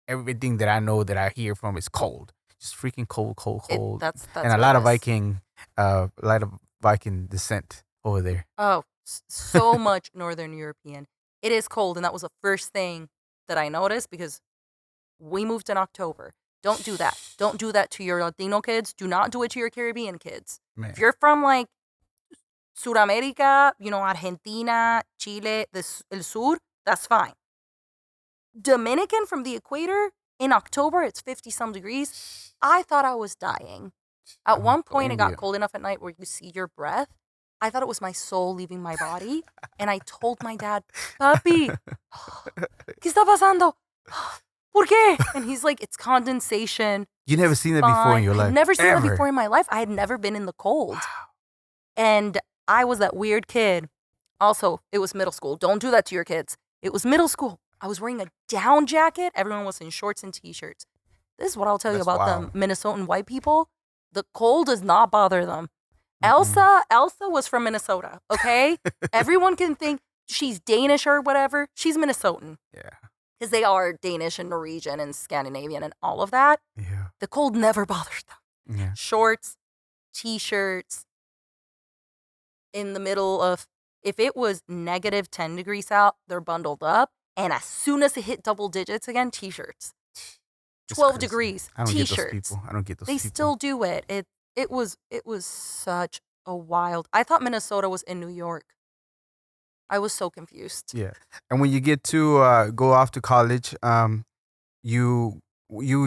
Speaker 1: everything that I know that I hear from is cold. Just freaking cold.
Speaker 2: That's
Speaker 1: and a lot of Viking descent over there.
Speaker 2: Oh, so much Northern European. It is cold, and that was the first thing that I noticed because we moved in October. Don't do that. Don't do that to your Latino kids. Do not do it to your Caribbean kids.
Speaker 1: Man.
Speaker 2: If you're from like Sudamerica, Argentina, Chile, el sur, that's fine. Dominican from the equator, in October, it's 50-some degrees. I thought I was dying. At one point, it got cold enough at night where you see your breath. I thought it was my soul leaving my body. And I told my dad, Papi, ¿qué está pasando? ¿Por qué? And he's like, it's condensation.
Speaker 1: You never seen that before in your life?
Speaker 2: I've never seen
Speaker 1: Ever.
Speaker 2: that before in my life. I had never been in the cold. And I was that weird kid. Also, it was middle school. Don't do that to your kids. It was middle school. I was wearing a down jacket. Everyone was in shorts and T-shirts. This is what I'll tell you about
Speaker 1: wild.
Speaker 2: the Minnesotan white people. The cold does not bother them. Elsa was from Minnesota, okay? Everyone can think she's Danish or whatever. She's Minnesotan.
Speaker 1: Yeah.
Speaker 2: Because they are Danish and Norwegian and Scandinavian and all of that.
Speaker 1: Yeah.
Speaker 2: The cold never bothers them.
Speaker 1: Yeah.
Speaker 2: Shorts, T-shirts, in the middle of, if it was negative 10 degrees out, they're bundled up. And as soon as it hit double digits again, T-shirts. 12 degrees,
Speaker 1: I don't
Speaker 2: T-shirts.
Speaker 1: get those people. I don't get those
Speaker 2: They
Speaker 1: people.
Speaker 2: still do it. It was such a wild. I thought Minnesota was in New York. I was so confused.
Speaker 1: Yeah. And when you get to go off to college, you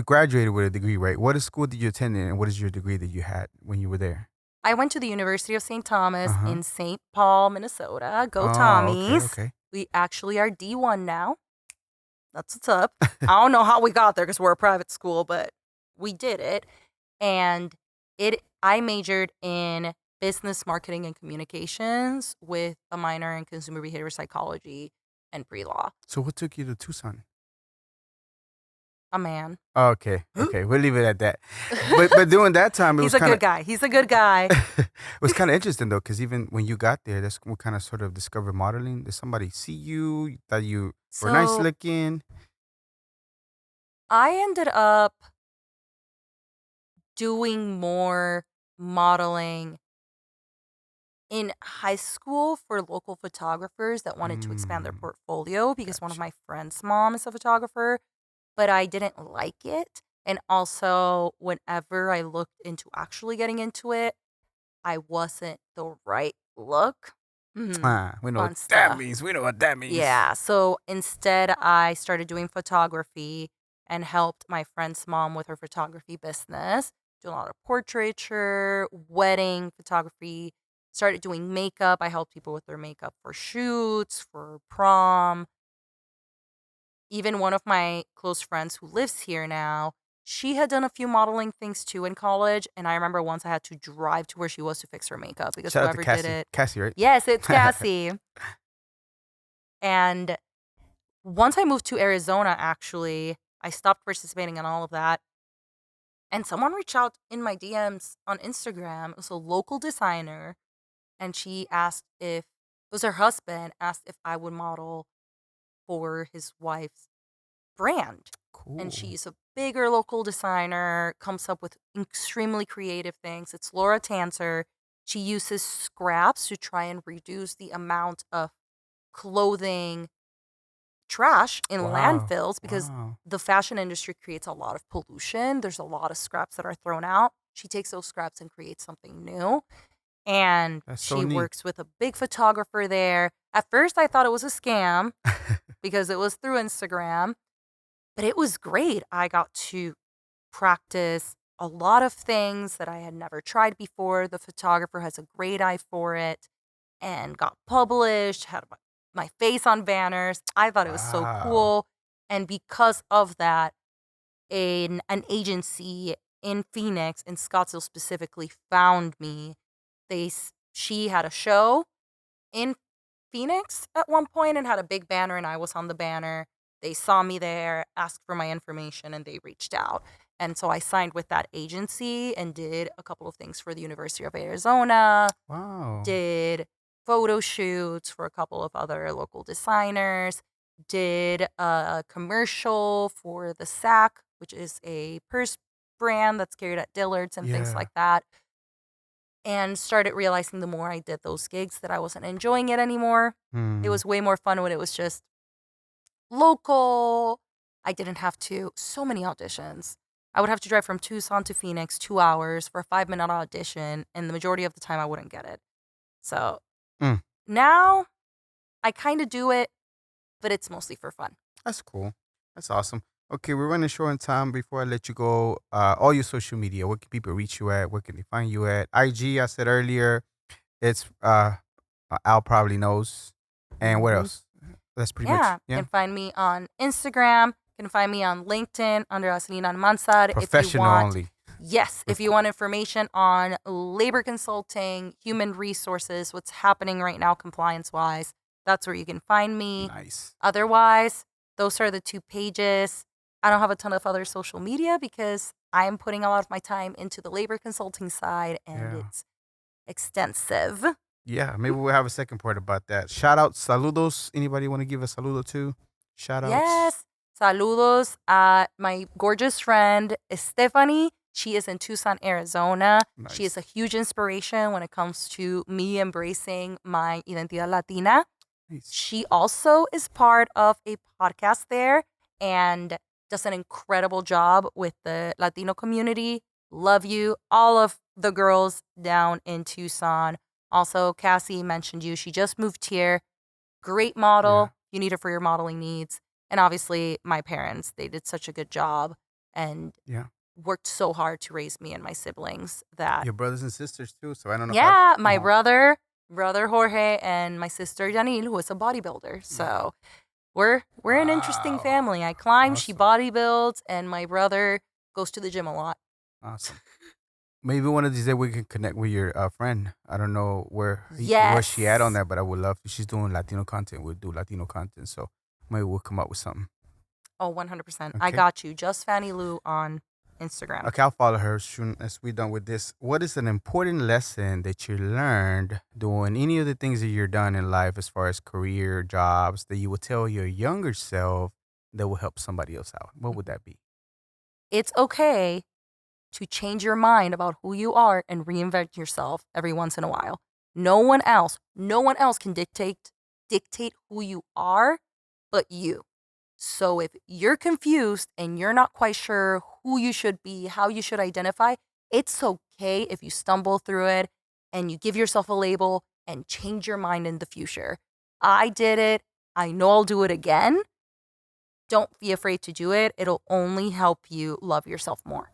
Speaker 1: graduated with a degree, right? What school did you attend and what is your degree that you had when you were there?
Speaker 2: I went to the University of St. Thomas in St. Paul, Minnesota. Go Tommies.
Speaker 1: Okay.
Speaker 2: We actually are D1 now. That's what's up. I don't know how we got there because we're a private school, but we did it. And I majored in business marketing and communications with a minor in consumer behavior psychology and pre-law.
Speaker 1: So what took you to Tucson?
Speaker 2: A man.
Speaker 1: Okay, we'll leave it at that. But during that time, it
Speaker 2: He's
Speaker 1: was
Speaker 2: a
Speaker 1: kind
Speaker 2: good
Speaker 1: of
Speaker 2: guy. He's a good guy.
Speaker 1: it was kind of interesting though, because even when you got there, that's what kind of sort of discovered modeling. Did somebody see you that you were nice
Speaker 2: So
Speaker 1: looking?
Speaker 2: I ended up doing more modeling in high school for local photographers that wanted to expand their
Speaker 1: Mm,
Speaker 2: portfolio because one of
Speaker 1: gotcha.
Speaker 2: my friends' mom is a photographer, but I didn't like it. And also, whenever I looked into actually getting into it, I wasn't the right look.
Speaker 1: We know what
Speaker 2: Fun
Speaker 1: that
Speaker 2: stuff.
Speaker 1: means. We know what that means.
Speaker 2: Yeah. So instead, I started doing photography and helped my friend's mom with her photography business, do a lot of portraiture, wedding photography, started doing makeup. I helped people with their makeup for shoots, for prom. Even one of my close friends who lives here now, she had done a few modeling things too in college. And I remember once I had to drive to where she was to fix her makeup because
Speaker 1: Shout out to
Speaker 2: whoever did
Speaker 1: Cassie.
Speaker 2: it.
Speaker 1: Cassie, right?
Speaker 2: Yes, it's Cassie. And once I moved to Arizona, actually, I stopped participating in all of that. And someone reached out in my DMs on Instagram. It was a local designer. And she asked if, it was her husband, asked if I would model for his wife's brand. And
Speaker 1: Cool.
Speaker 2: she's a bigger local designer, comes up with extremely creative things. It's Laura Tanzer. She uses scraps to try and reduce the amount of clothing trash in
Speaker 1: Wow.
Speaker 2: landfills because
Speaker 1: Wow.
Speaker 2: the fashion industry creates a lot of pollution. There's a lot of scraps that are thrown out. She takes those scraps and creates something new. And
Speaker 1: That's so
Speaker 2: she
Speaker 1: neat.
Speaker 2: works with a big photographer there. At first, I thought it was a scam because it was through Instagram, but it was great. I got to practice a lot of things that I had never tried before. The photographer has a great eye for it and got published, had my face on banners. I thought it was so
Speaker 1: Wow.
Speaker 2: cool. And because of that, an agency in Phoenix, in Scottsdale specifically, found me. She had a show in Phoenix at one point and had a big banner, and I was on the banner. They saw me there, asked for my information, and they reached out. And so I signed with that agency and did a couple of things for the University of Arizona,
Speaker 1: Wow.
Speaker 2: did photo shoots for a couple of other local designers, did a commercial for the Sack, which is a purse brand that's carried at Dillard's and things
Speaker 1: Yeah.
Speaker 2: like that. And started realizing the more I did those gigs that I wasn't enjoying it anymore. It
Speaker 1: Hmm.
Speaker 2: was way more fun when it was just local. I didn't have to, so many auditions. I would have to drive from Tucson to Phoenix 2 hours for a 5-minute audition, and the majority of the time I wouldn't get it. So
Speaker 1: Mm.
Speaker 2: now I kind of do it, but it's mostly for fun.
Speaker 1: That's cool. That's awesome. Okay, we're running short on time. Before I let you go, all your social media, where can people reach you at? Where can they find you at? IG, I said earlier, it's Al probably knows. And what
Speaker 2: Mhm.
Speaker 1: else? That's pretty
Speaker 2: Yeah,
Speaker 1: much,
Speaker 2: you
Speaker 1: yeah.
Speaker 2: can find me on Instagram. You can find me on LinkedIn under Azlin Almanzar. If you
Speaker 1: Professional
Speaker 2: want,
Speaker 1: only.
Speaker 2: yes, if you want information on labor consulting, human resources, what's happening right now compliance-wise, that's where you can find me.
Speaker 1: Nice.
Speaker 2: Otherwise, those are the 2 pages. I don't have a ton of other social media because I'm putting a lot of my time into the labor consulting side and
Speaker 1: Yeah.
Speaker 2: it's extensive.
Speaker 1: Yeah, maybe we'll have a second part about that. Shout out, saludos. Anybody want to give a saludo to? Shout outs.
Speaker 2: Yes. Saludos at my gorgeous friend, Stephanie. She is in Tucson, Arizona. She is
Speaker 1: Nice.
Speaker 2: a huge inspiration when it comes to me embracing my identidad latina.
Speaker 1: Nice.
Speaker 2: She also is part of a podcast there and does an incredible job with the Latino community. Love you. All of the girls down in Tucson. Also, Cassie mentioned you. She just moved here. Great model. You need her for your modeling needs. And obviously, my parents, they did such a good job and
Speaker 1: Yeah.
Speaker 2: worked so hard to raise me and my siblings that.
Speaker 1: Your brothers and sisters too. So I don't know.
Speaker 2: Yeah, my
Speaker 1: Aw.
Speaker 2: brother Jorge, and my sister Janil, who is a bodybuilder. So we're an interesting
Speaker 1: Wow.
Speaker 2: family. I climb, she
Speaker 1: Awesome.
Speaker 2: bodybuilds, and my brother goes to the gym a lot.
Speaker 1: Awesome. Maybe one of these days we can connect with your friend. I don't know where she at on
Speaker 2: Yes.
Speaker 1: that, but I would love to. She's doing Latino content. We'll do Latino content. So maybe we'll come up with something.
Speaker 2: Oh, 100%. I
Speaker 1: Okay.
Speaker 2: got you. Just Fanny Lou on Instagram.
Speaker 1: Okay, I'll follow her soon as we're done with this. What is an important lesson that you learned doing any of the things that you're done in life as far as career, jobs, that you would tell your younger self that will help somebody else out? What would that be?
Speaker 2: It's okay to change your mind about who you are and reinvent yourself every once in a while. No one else can dictate who you are but you. So if you're confused and you're not quite sure who you should be, how you should identify, it's okay if you stumble through it and you give yourself a label and change your mind in the future. I did it. I know I'll do it again. Don't be afraid to do it. It'll only help you love yourself more.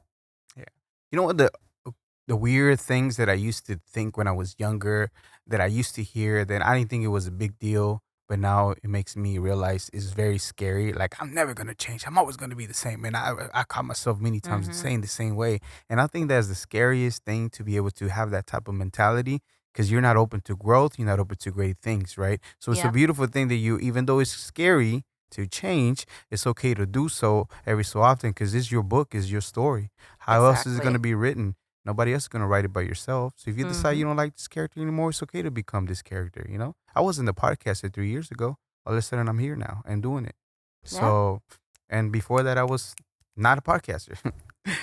Speaker 1: Yeah. You know what the weird things that I used to think when I was younger, that I used to hear, that I didn't think it was a big deal, but now it makes me realize is very scary. Like, I'm never gonna change. I'm always gonna be the same. And I caught myself many times saying the same way. And I think that's the scariest thing, to be able to have that type of mentality, because you're not open to growth. You're not open to great things, right? So it's a
Speaker 2: Yeah,
Speaker 1: beautiful thing that you, even though it's scary to change, it's okay to do so every so often, because it's your book, is your story. How else is it going to
Speaker 2: exactly.
Speaker 1: be written? Nobody else is going to write it but yourself. So if you decide
Speaker 2: hmm
Speaker 1: you don't like this character anymore, it's okay to become this character, you know? I wasn't a podcaster 3 years ago. All of a sudden, I'm here now and doing it.
Speaker 2: Yeah,
Speaker 1: So, and before that, I was not a podcaster.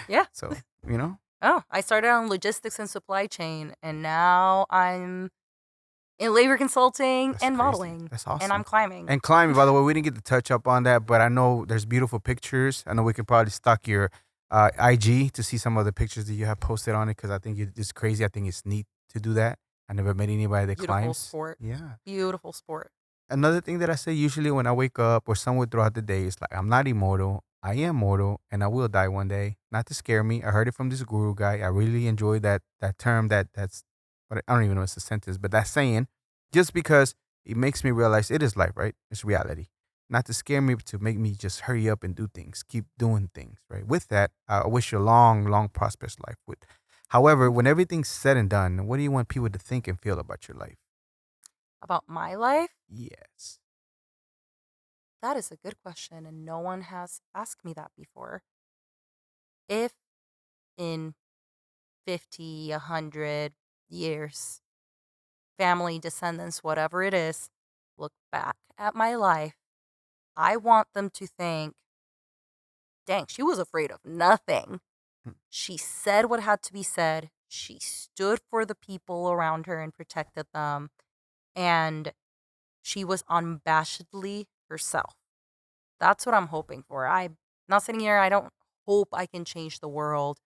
Speaker 2: yeah.
Speaker 1: So, you know,
Speaker 2: Oh, I started on logistics and supply chain, and now I'm in labor consulting
Speaker 1: that's
Speaker 2: and
Speaker 1: crazy.
Speaker 2: modeling,
Speaker 1: That's
Speaker 2: and I'm
Speaker 1: awesome.
Speaker 2: climbing.
Speaker 1: And climbing, by the way, we didn't get to touch up on that, but I know there's beautiful pictures. I know we can probably stock your IG to see some of the pictures that you have posted on it, because I think it's crazy. I think it's neat to do that. I never met anybody that
Speaker 2: Beautiful
Speaker 1: climbs.
Speaker 2: sport.
Speaker 1: Yeah.
Speaker 2: Beautiful sport.
Speaker 1: Another thing that I say usually when I wake up or somewhere throughout the day is like, I'm not immortal. I am mortal, and I will die one day. Not to scare me. I heard it from this guru guy. I really enjoy that term. That's what, I don't even know if it's a sentence, but that saying, just because it makes me realize it is life, right? It's reality. Not to scare me, but to make me just hurry up and do things, keep doing things, right? With that, I wish you a long, long, prosperous life. However, when everything's said and done, what do you want people to think and feel about your life?
Speaker 2: About my life?
Speaker 1: Yes.
Speaker 2: That is a good question, and no one has asked me that before. If in 50, 100 years, family, descendants, whatever it is, look back at my life, I want them to think, dang, she was afraid of nothing.
Speaker 1: Hmm.
Speaker 2: She said what had to be said. She stood for the people around her and protected them. And she was unabashedly herself. That's what I'm hoping for. I'm not sitting here, I don't hope I can change the world.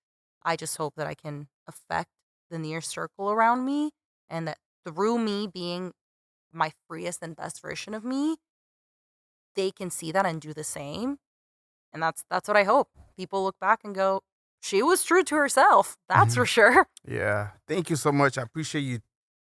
Speaker 2: I just hope that I can affect the near circle around me, and that through me being my freest and best version of me, they can see that and do the same. And that's what I hope. People look back and go, she was true to herself. That's for sure.
Speaker 1: Yeah. Thank you so much. I appreciate you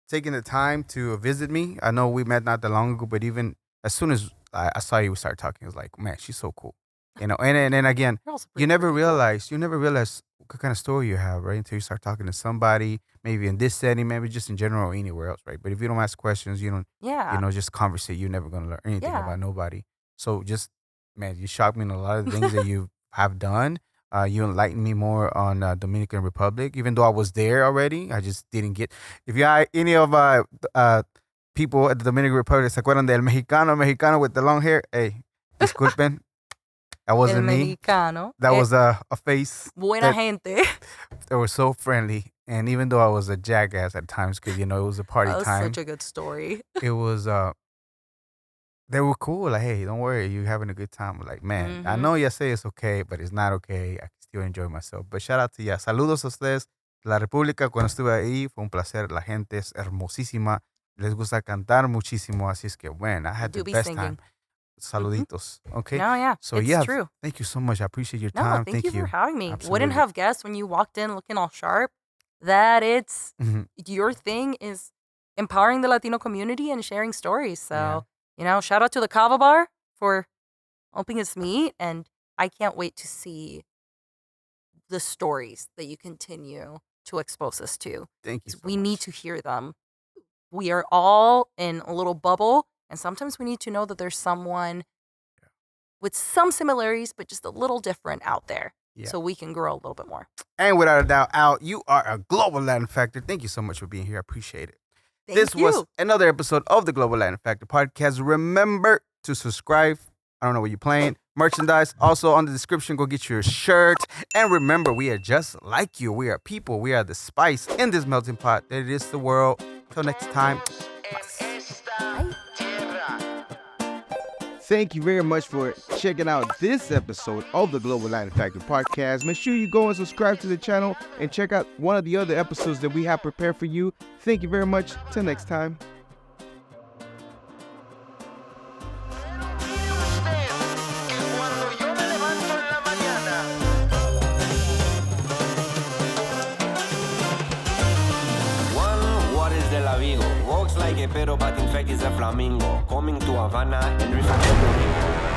Speaker 1: taking the time to visit me. I know we met not that long ago, but even as soon as I saw you start talking, I was like, man, she's so cool. You know, and again,
Speaker 2: You're also
Speaker 1: you
Speaker 2: pretty
Speaker 1: never
Speaker 2: cool.
Speaker 1: realize what kind of story you have, right? Until you start talking to somebody, maybe in this setting, maybe just in general or anywhere else, right? But if you don't ask questions, you don't,
Speaker 2: Yeah.
Speaker 1: just conversate, you're never gonna learn anything
Speaker 2: Yeah.
Speaker 1: about nobody. So just, man, you shocked me in a lot of the things that you have done. You enlightened me more on Dominican Republic, even though I was there already. I just didn't get. If you any of people at the Dominican Republic se acuerdan del mexicano with the long hair, hey, disculpen, that
Speaker 2: El
Speaker 1: wasn't me.
Speaker 2: mexicano.
Speaker 1: That was a face
Speaker 2: Buena
Speaker 1: that
Speaker 2: gente.
Speaker 1: they were so friendly. And even though I was a jackass at times, because it was a party
Speaker 2: That was
Speaker 1: time,
Speaker 2: such a good story.
Speaker 1: it was they were cool. Like, hey, don't worry, you're having a good time. Like, man, I
Speaker 2: hmm
Speaker 1: know you say it's okay, but it's not okay. I can still enjoy myself. But shout out to ya. Saludos a ustedes. La República, cuando estuve ahí, fue un placer. La gente es hermosísima. Les gusta cantar muchísimo. Así es que, man, I had the
Speaker 2: Do be
Speaker 1: best time.
Speaker 2: singing. hmm
Speaker 1: Saluditos. Okay.
Speaker 2: No, yeah,
Speaker 1: So,
Speaker 2: it's
Speaker 1: yeah,
Speaker 2: true.
Speaker 1: thank you so much. I appreciate your
Speaker 2: No,
Speaker 1: time.
Speaker 2: thank you
Speaker 1: Thank
Speaker 2: for
Speaker 1: you.
Speaker 2: having me. Wouldn't
Speaker 1: Absolutely.
Speaker 2: have guessed when you walked in looking all sharp that it's
Speaker 1: Mhm.
Speaker 2: your thing is empowering the Latino community and sharing stories.
Speaker 1: Yeah.
Speaker 2: So, shout out to the Kava Bar for helping us meet. And I can't wait to see the stories that you continue to expose us to.
Speaker 1: Thank you
Speaker 2: 'Cause
Speaker 1: so
Speaker 2: we need
Speaker 1: much.
Speaker 2: to hear them. We are all in a little bubble, and sometimes we need to know that there's someone with some similarities, but just a little different out there.
Speaker 1: Yeah.
Speaker 2: So we can grow a little bit more.
Speaker 1: And without a doubt, Al, you are a global Latin Factor. Thank you so much for being here. I appreciate it.
Speaker 2: Thank you.
Speaker 1: Was another episode of the Global Latin Factor podcast. Remember to subscribe. I don't know what you're playing. Merchandise. Also on the description, go get your shirt. And remember, we are just like you. We are people. We are the spice in this melting pot that it is the world. Till next time.
Speaker 2: Bye.
Speaker 3: Thank you very much for checking out this episode of the Global Latin Factor podcast. Make sure you go and subscribe to the channel and check out one of the other episodes that we have prepared for you. Thank you very much. Till next time.
Speaker 4: Walks like a pedo but in fact is a flamingo. Coming to Havana and reflecting.